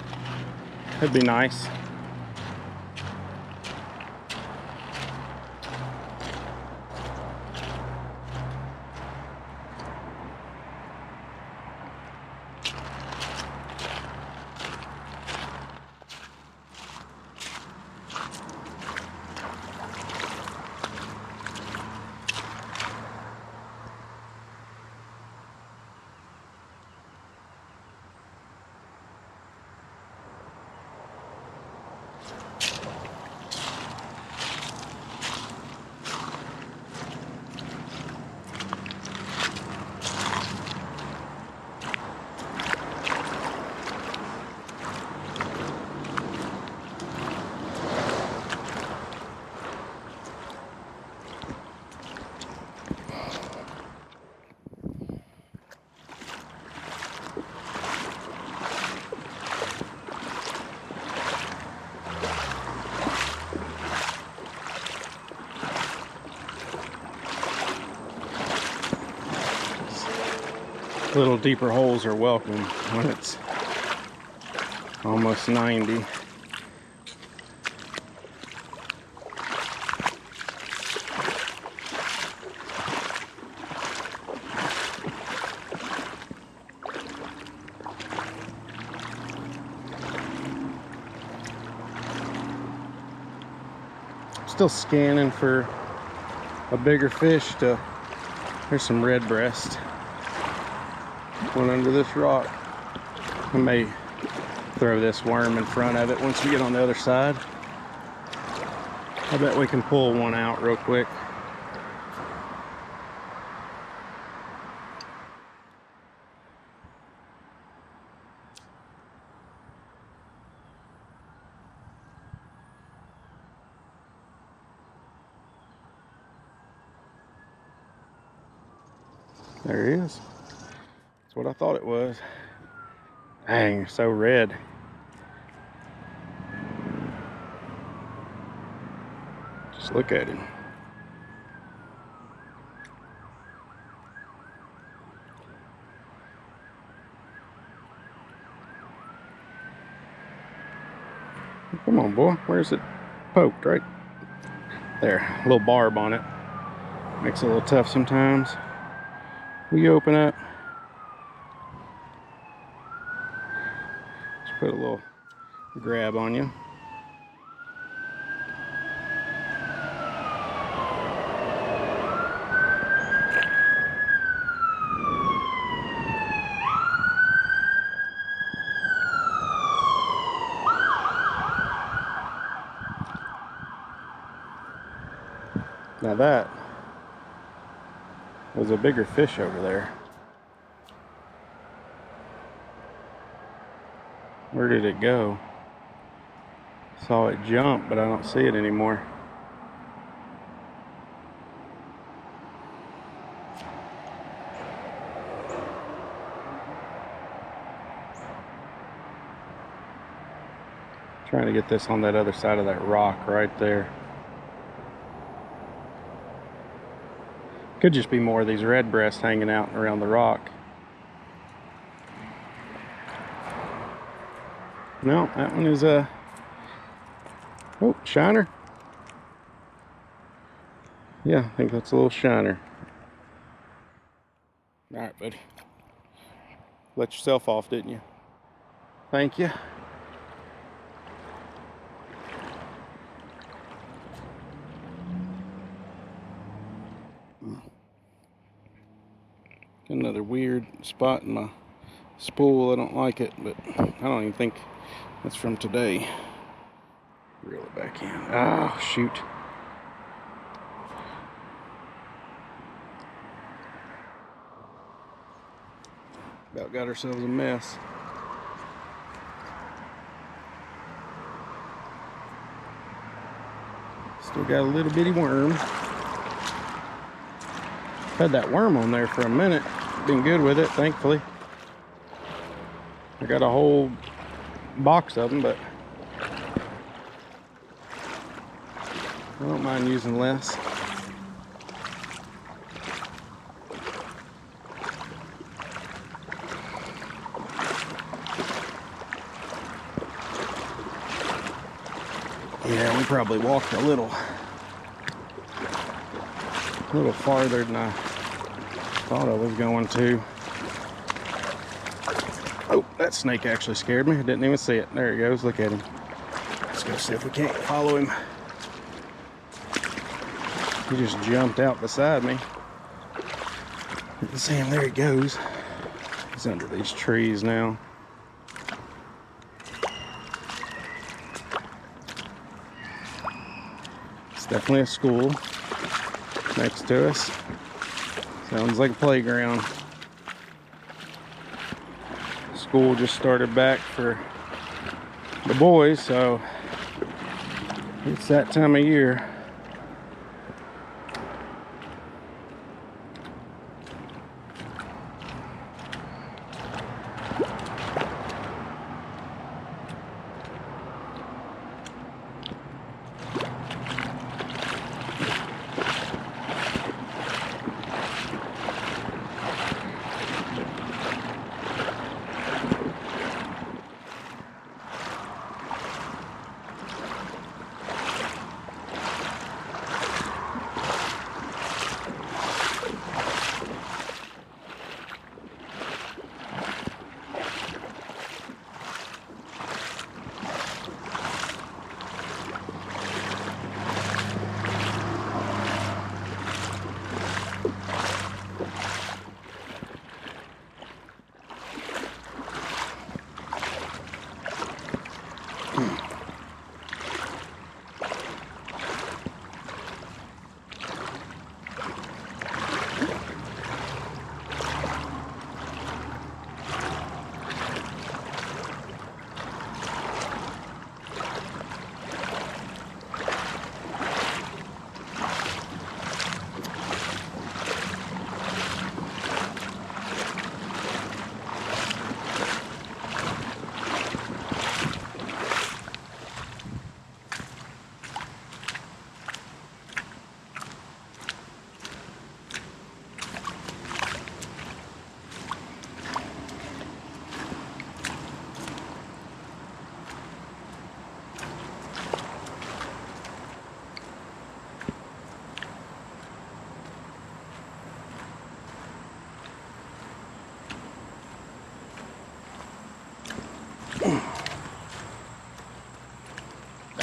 Speaker 1: that'd be nice. Little deeper holes are welcome when it's almost 90. Still scanning for a bigger fish. There's some red breast. One under this rock. I may throw this worm in front of it once we get on the other side. I bet we can pull one out real quick. There he is. That's what I thought it was. Dang, you're so red. Just look at him. Come on, boy. Where's it poked? Right there. A little barb on it. Makes it a little tough sometimes. Will you open up? Just put a little grab on you. Now that was a bigger fish over there. Where did it go? Saw it jump, but I don't see it anymore. Trying to get this on that other side of that rock right there. Could just be more of these red breasts hanging out around the rock. No, that one is a shiner. Yeah, I think that's a little shiner. All right, buddy. Let yourself off, didn't you? Thank you. Another weird spot in my spool. I don't like it, but I don't even think that's from today. Reel it back in. Oh, shoot. About got ourselves a mess. Still got a little bitty worm. Had that worm on there for a minute. Been good with it, thankfully. I got a whole box of them, but I don't mind using less. Yeah, we probably walked a little farther than I thought I was going to. Oh, that snake actually scared me. I didn't even see it. There he goes. Look at him. Let's go see if we can't follow him. He just jumped out beside me. You can see him. There he goes. He's under these trees now. It's definitely a school next to us. Sounds like a playground. School just started back for the boys, so it's that time of year.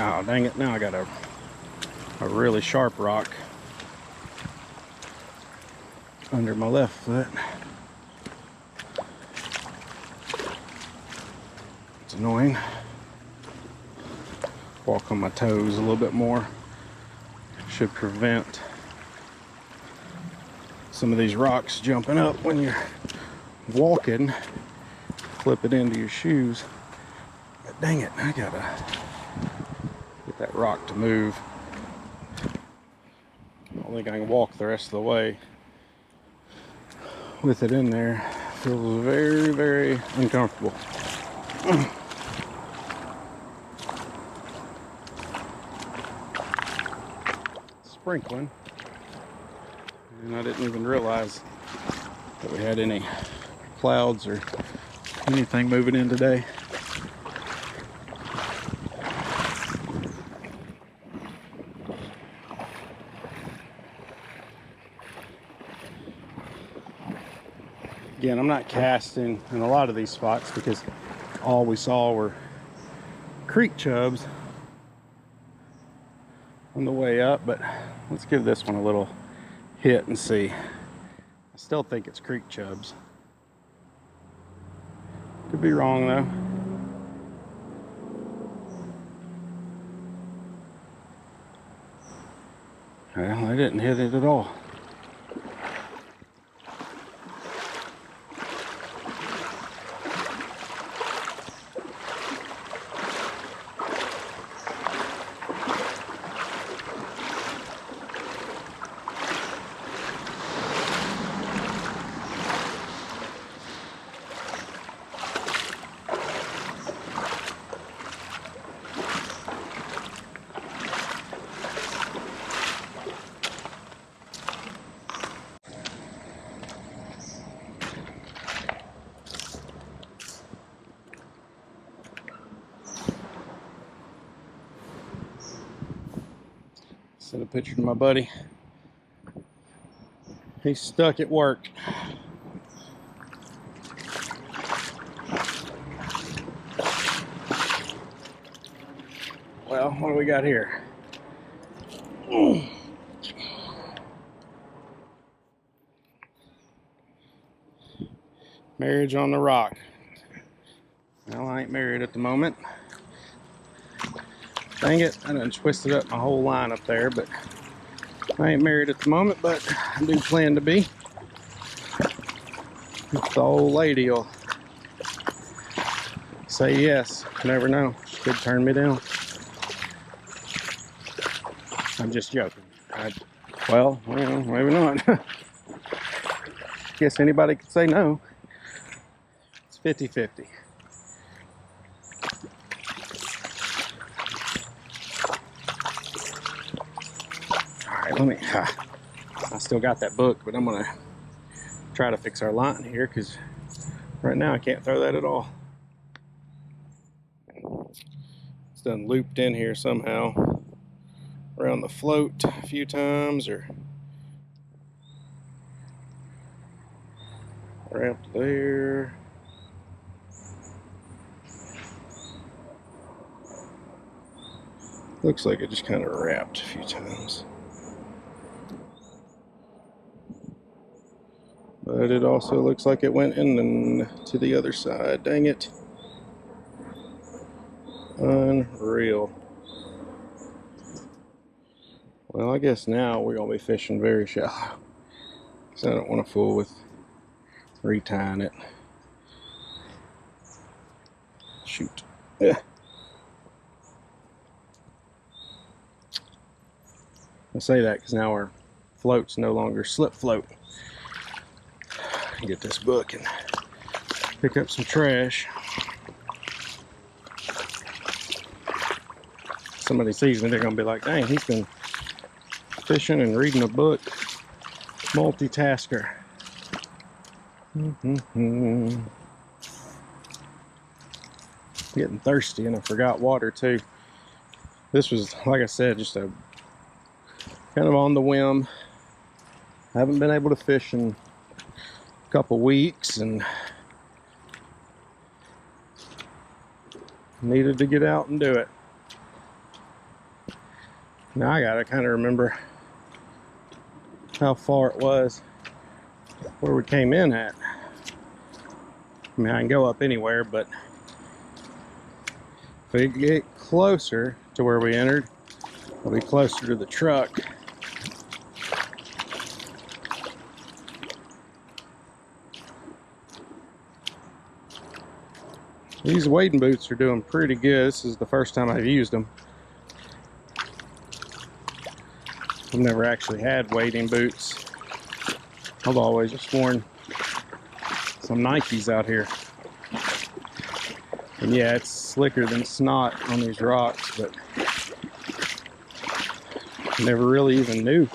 Speaker 1: Oh, dang it. Now I got a really sharp rock under my left foot. It's annoying. Walk on my toes a little bit more. Should prevent some of these rocks jumping up when you're walking. Flip it into your shoes. But dang it, I gotta get that rock to move. I don't think I can walk the rest of the way with it in there. Feels very, very uncomfortable. Sprinkling, and I didn't even realize that we had any clouds or anything moving in today. Again, I'm not casting in a lot of these spots because all we saw were creek chubs on the way up, but let's give this one a little hit and see. I still think it's creek chubs. Could be wrong though. Well, I didn't hit it at all. Send a picture to my buddy. He's stuck at work. Well, what do we got here? Marriage on the rock. Well, I ain't married at the moment. Dang it, I done twisted up my whole line up there, but I ain't married at the moment, but I do plan to be. If the old lady will say yes, you never know. She could turn me down. I'm just joking. Well, you know, maybe not. Guess anybody could say no. It's 50-50. Let me, I still got that book, but I'm gonna try to fix our line here because right now I can't throw that at all. It's done looped in here somehow around the float a few times, or wrapped there. Looks like it just kind of wrapped a few times. But it also looks like it went in and to the other side. Dang it. Unreal. Well, I guess now we're going to be fishing very shallow. Because I don't want to fool with retying it. Shoot. Yeah. I say that because now our float's no longer slip float. Get this book and pick up some trash. Somebody sees me, they're gonna be like, dang, he's been fishing and reading a book. Multitasker. Getting thirsty, and I forgot water too. This was, like I said, just a kind of on the whim. I haven't been able to fish in couple weeks and needed to get out and do it. Now I gotta kind of remember how far it was where we came in at. I mean, I can go up anywhere, but if we get closer to where we entered, we'll be closer to the truck. These wading boots are doing pretty good. This is the first time I've used them. I've never actually had wading boots. I've always just worn some Nikes out here. And yeah, it's slicker than snot on these rocks, but I never really even knew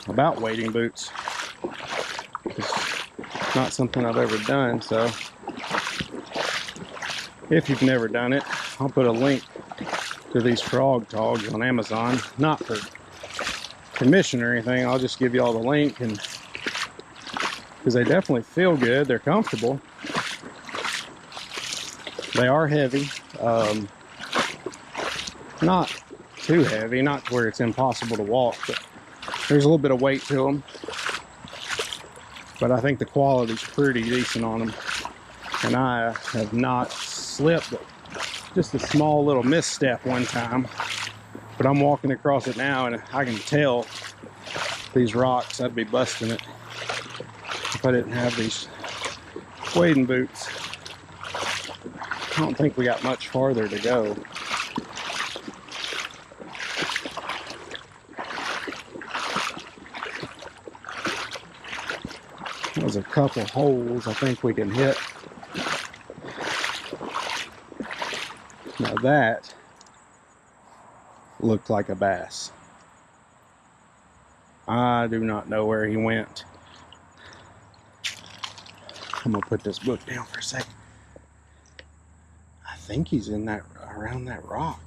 Speaker 1: about wading boots. It's not something I've ever done, so if you've never done it, I'll put a link to these frog togs on Amazon. Not for commission or anything, I'll just give you all the link, and because they definitely feel good, they're comfortable. They are heavy, not too heavy, not to where it's impossible to walk, but there's a little bit of weight to them. But I think the quality's pretty decent on them, and I have not slipped just a small little misstep one time. But I'm walking across it now, and I can tell these rocks, I'd be busting it if I didn't have these wading boots. I don't think we got much farther to go. There's a couple holes I think we can hit. Now that looked like a bass. I do not know where he went. I'm gonna put this book down for a second. I think he's in that, around that rock.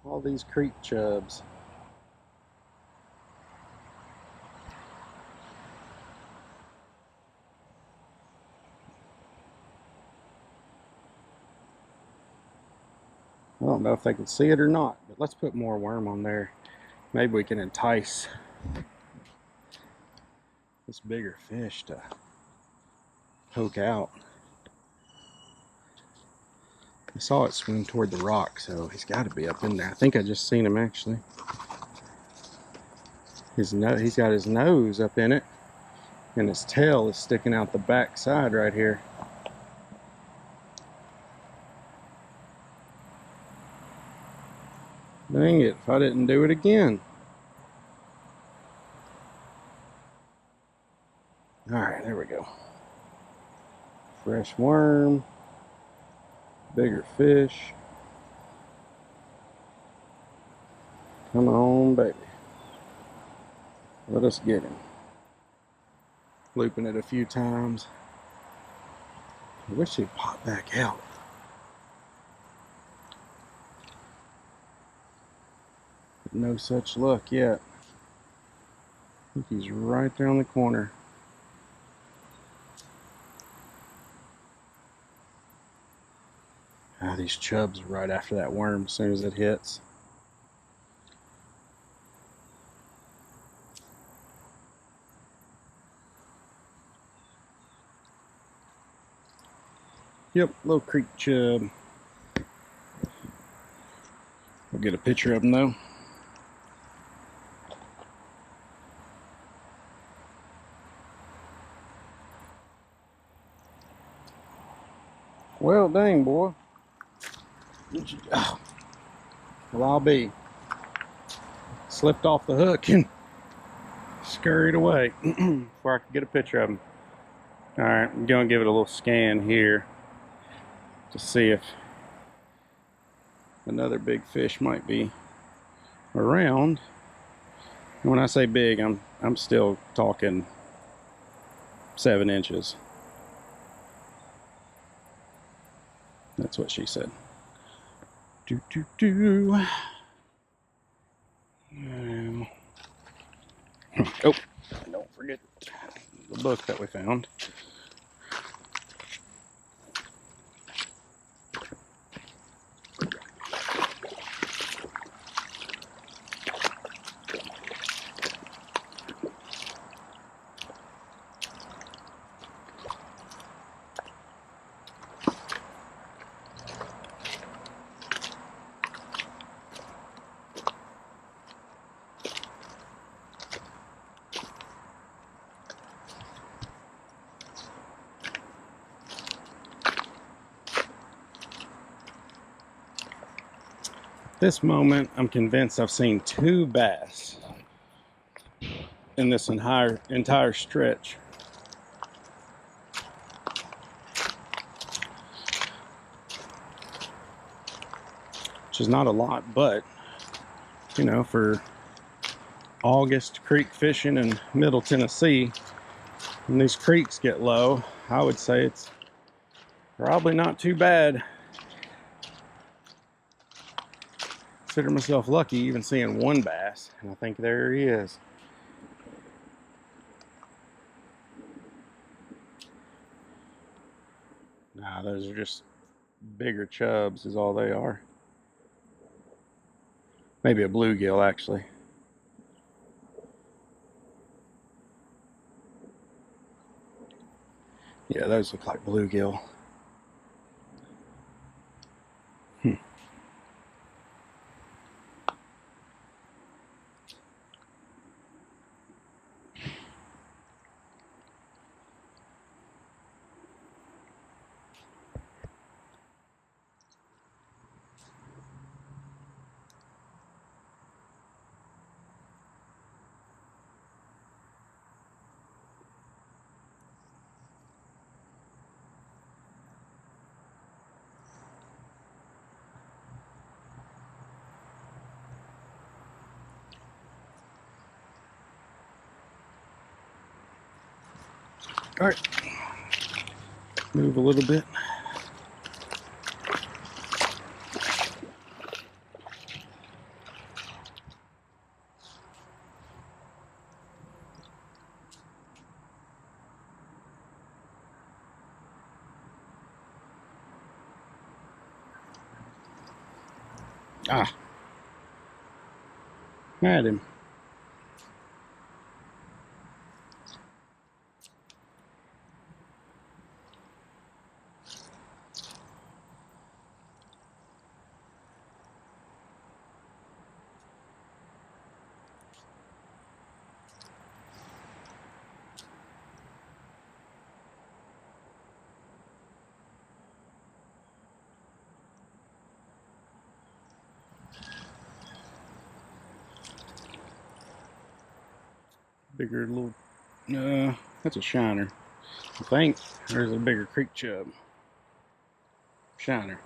Speaker 1: All these creek chubs. I don't know if they can see it or not, but let's put more worm on there. Maybe we can entice this bigger fish to poke out. I saw it swim toward the rock, so he's got to be up in there. I think I just seen him actually. He's got his nose up in it, and his tail is sticking out the back side right here. Dang it, if I didn't do it again. Alright, there we go. Fresh worm. Bigger fish. Come on, baby. Let us get him. Looping it a few times. I wish he'd pop back out. But no such luck yet. I think he's right there on the corner. Ah, these chubs are right after that worm as soon as it hits. Yep, little creek chub. We'll get a picture of them though. Well, dang, boy. Oh. Well, I'll be. Slipped off the hook and scurried away before I could get a picture of him. Alright, I'm going to give it a little scan here to see if another big fish might be around. And when I say big, I'm still talking 7 inches. That's what she said. Oh, don't forget the book that we found. This moment, I'm convinced I've seen 2 bass in this entire stretch. Which is not a lot, but you know, for August creek fishing in Middle Tennessee, when these creeks get low, I would say it's probably not too bad. Consider myself lucky even seeing 1 bass, and I think there he is. Nah, those are just bigger chubs is all they are. Maybe a bluegill, actually. Yeah, those look like bluegill. All right, move a little bit. Ah, had him. Bigger little, that's a shiner. I think there's a bigger creek chub. Shiner.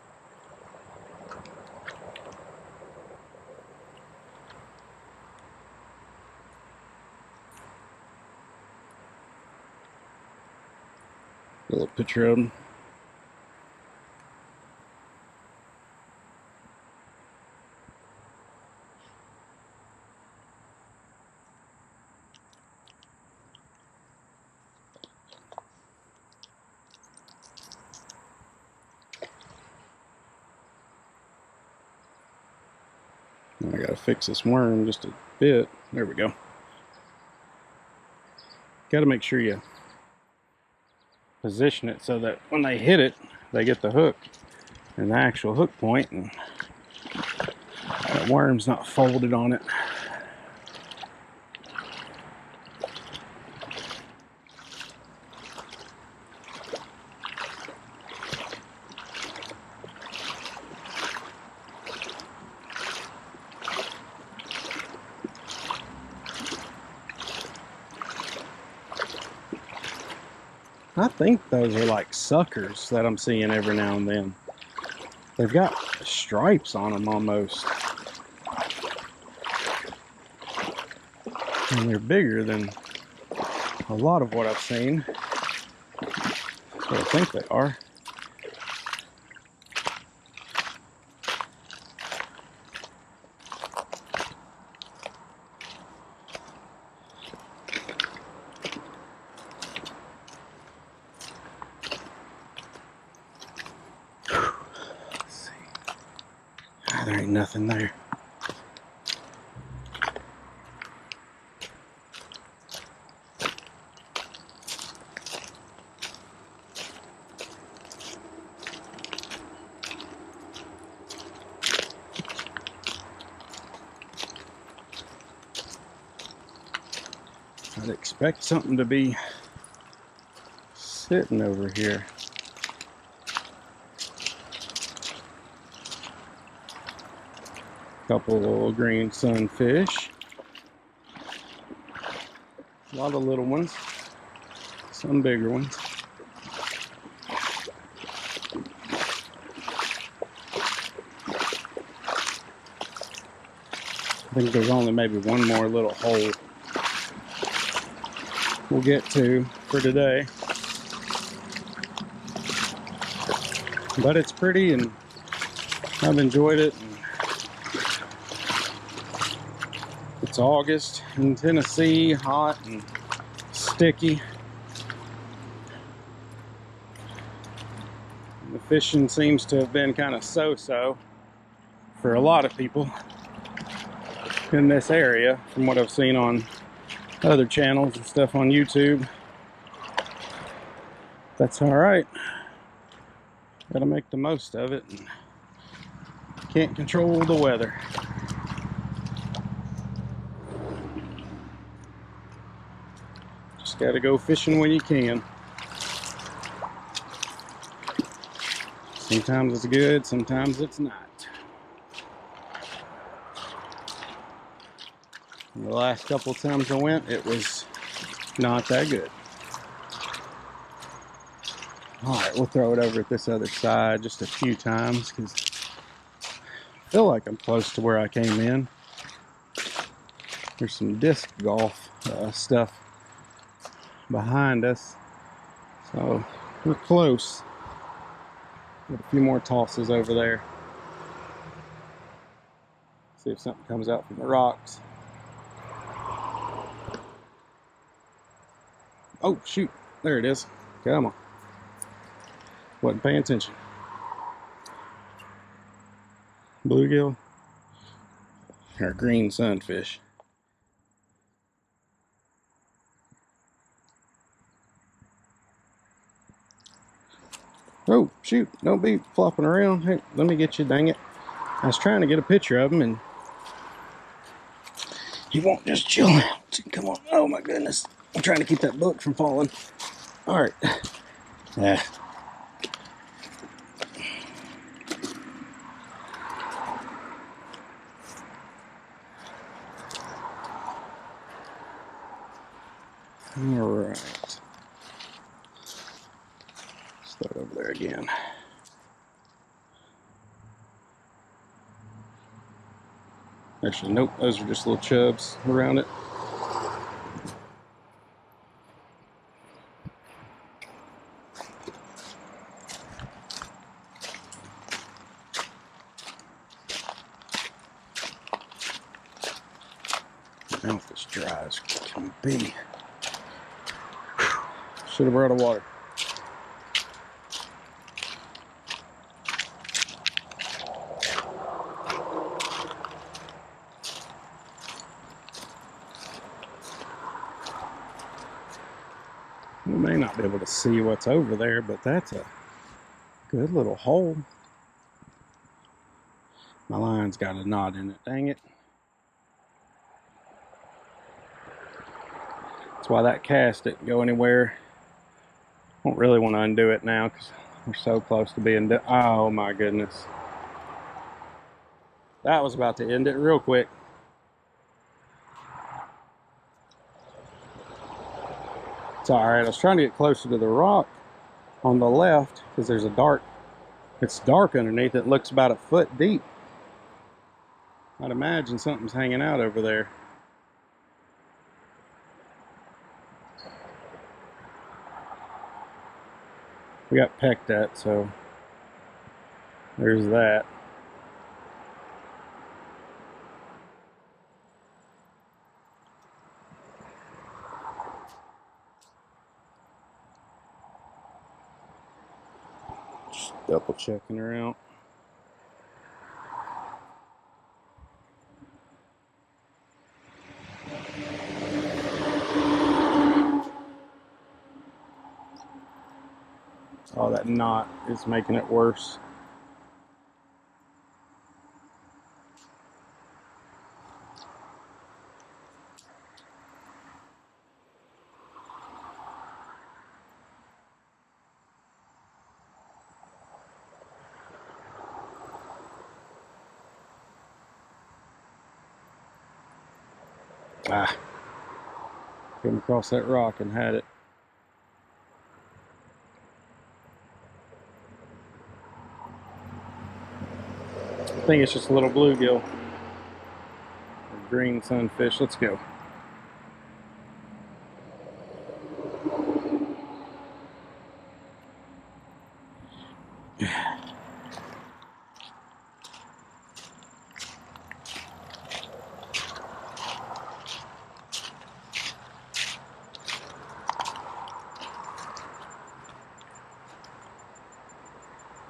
Speaker 1: A little picture of him. I gotta fix this worm just a bit. There we go. Gotta make sure you position it so that when they hit it, they get the hook and the actual hook point, and that worm's not folded on it. I think those are like suckers that I'm seeing every now and then. They've got stripes on them almost. And they're bigger than a lot of what I've seen. That's what I think they are. There ain't nothing there. I'd expect something to be sitting over here. Couple little green sunfish. A lot of little ones. Some bigger ones. I think there's only maybe one more little hole we'll get to for today. But it's pretty and I've enjoyed it. It's August in Tennessee, hot and sticky. The fishing seems to have been kind of so-so for a lot of people in this area, from what I've seen on other channels and stuff on YouTube. That's all right. Gotta make the most of it. And can't control the weather. Just gotta go fishing when you can. Sometimes it's good, sometimes it's not. And the last couple times I went, it was not that good. All right, we'll throw it over at this other side just a few times because I feel like I'm close to where I came in. There's some disc golf stuff behind us, so we're close. Got a few more tosses over there. See if something comes out from the rocks. Oh shoot, there it is. Come on. Wasn't paying attention. Bluegill or green sunfish. Oh shoot, don't be flopping around. Hey, let me get you, dang it. I was trying to get a picture of him and he won't just chill out. Come on. Oh my goodness. I'm trying to keep that book from falling. All right. Yeah. All right. Start over there again. Actually, nope. Those are just little chubs around it. Mouth is dry as can be. Should have brought a water. You may not be able to see what's over there, but that's a good little hole. My line's got a knot in it, dang it. That's why that cast didn't go anywhere. Don't really want to undo it now because we're so close to being done. Oh my goodness. That was about to end it real quick. It's alright. I was trying to get closer to the rock on the left because there's a dark, it's dark underneath. It looks about a foot deep. I'd imagine something's hanging out over there. We got pecked at, so there's that. Just double checking her out. Oh, that knot is making it worse. Ah, came across that rock and had it. I think it's just a little bluegill or green sunfish. Let's go.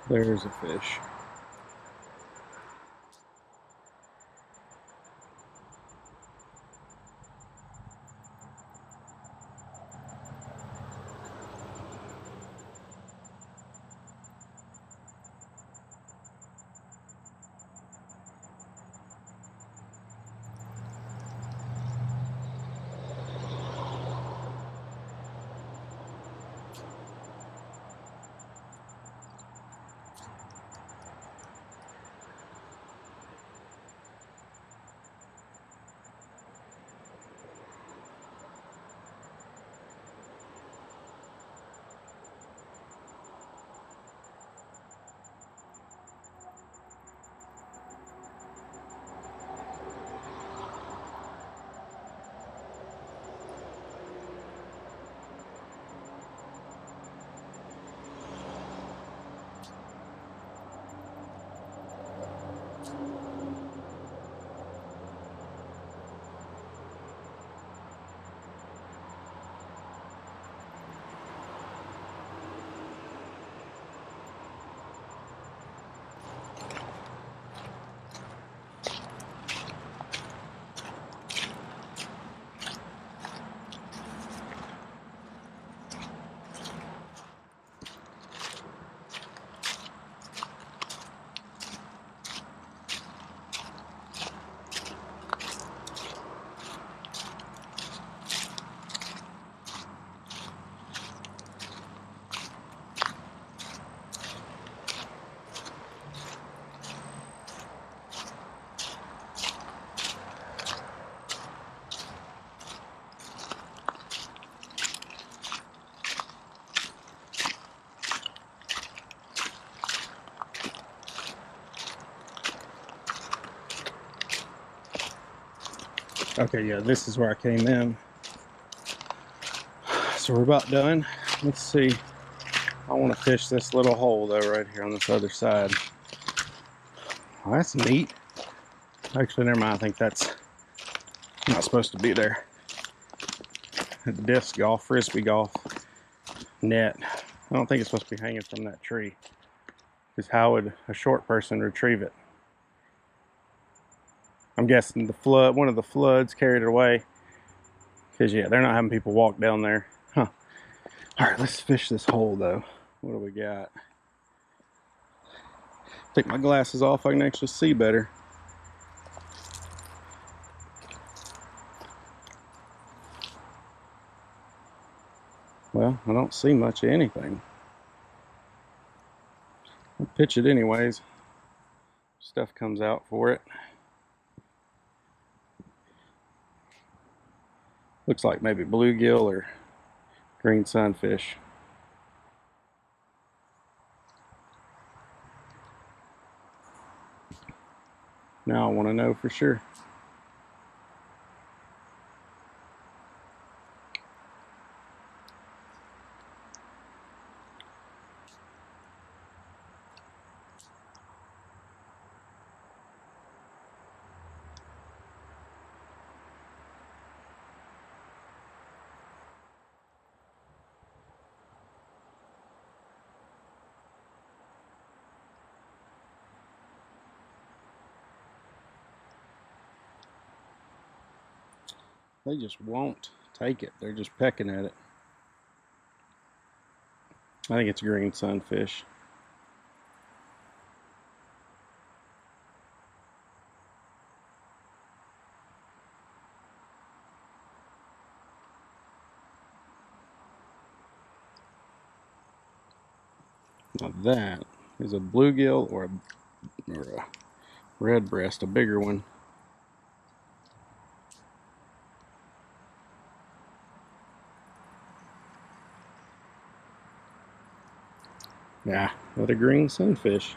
Speaker 1: There's a fish. Okay, yeah, this is where I came in. So we're about done. Let's see. I want to fish this little hole though right here on this other side. Oh, that's neat. Actually, never mind. I think that's not supposed to be there. The disc golf, frisbee golf net. I don't think it's supposed to be hanging from that tree. Because how would a short person retrieve it? I'm guessing the flood, one of the floods carried it away. Because yeah, they're not having people walk down there. Huh. All right, let's fish this hole though. What do we got? Take my glasses off, I can actually see better. Well, I don't see much of anything. I'll pitch it anyways. Stuff comes out for it. Looks like maybe bluegill or green sunfish. Now I want to know for sure. They just won't take it. They're just pecking at it. I think it's green sunfish. Now that is a bluegill or a red breast, a bigger one. Yeah, what a green sunfish.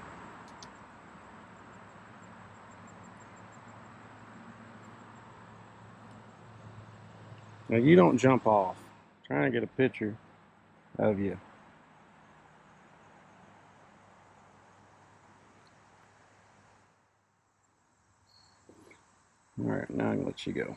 Speaker 1: Now you don't jump off. I'm trying to get a picture of you. Alright, now I can let you go.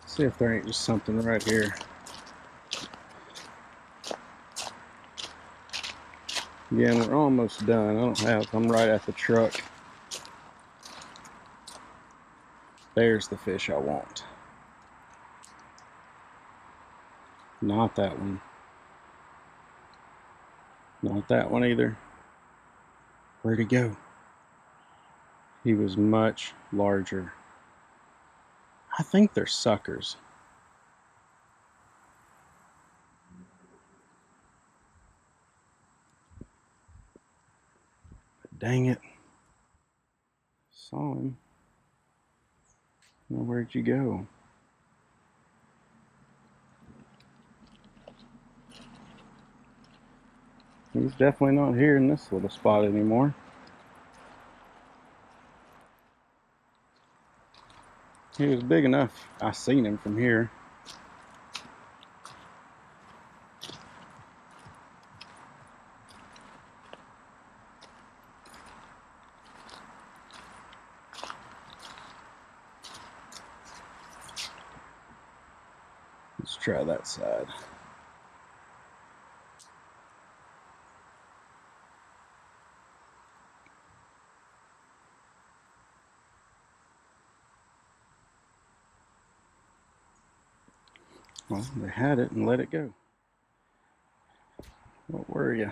Speaker 1: See if there ain't just something right here. Again, we're almost done. I'm right at the truck. There's the fish I want. Not that one. Not that one either. Where'd he go? He was much larger. I think they're suckers. Dang it. Saw him. Now where'd you go? He's definitely not here in this little spot anymore. He was big enough. I seen him from here. Let's try that side. Well, they had it and let it go. What were you?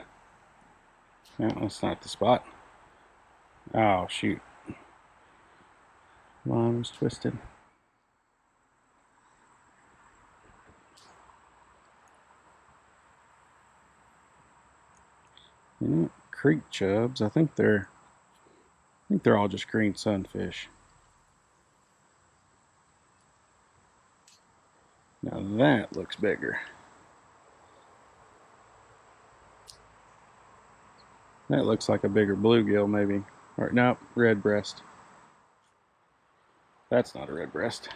Speaker 1: No, that's not the spot. Oh, shoot. Line was twisted. You know, creek chubs. I think they're all just green sunfish. Now that looks bigger. That looks like a bigger bluegill, maybe. Or no, red breast. That's not a red breast.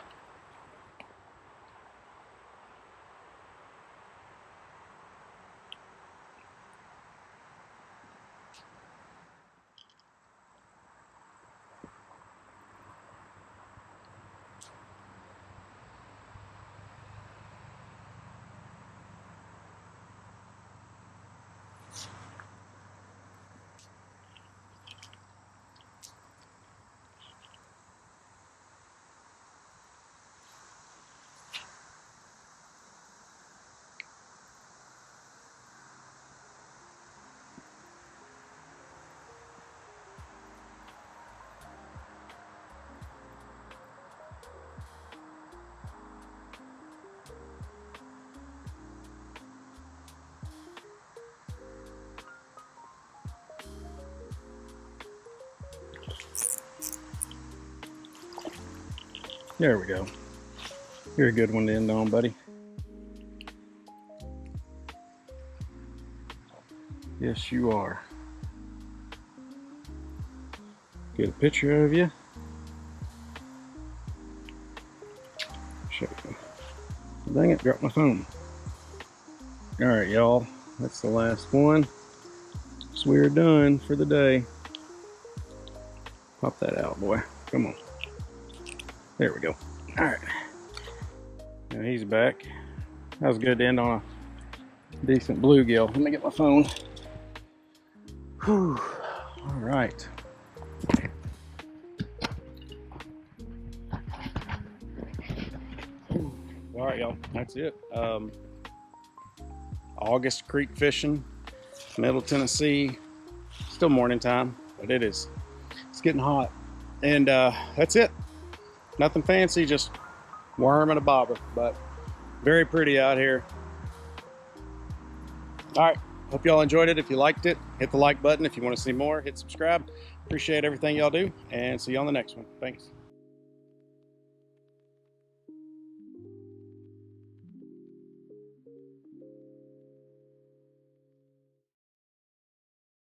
Speaker 1: There we go. You're a good one to end on, buddy. Yes, you are. Get a picture of you. Show you. Dang it, dropped my phone. Alright, y'all. That's the last one. So we're done for the day. Pop that out, boy. Come on. There we go. Alright. And he's back. That was good to end on a decent bluegill. Let me get my phone. Whew. All right. All right, y'all. That's it. August creek fishing, Middle Tennessee. Still morning time, but it's getting hot. And that's it. Nothing fancy, just worm and a bobber, but very pretty out here. All right, hope y'all enjoyed it. If you liked it, hit the like button. If you want to see more, hit subscribe. Appreciate everything y'all do, and see you on the next one. Thanks.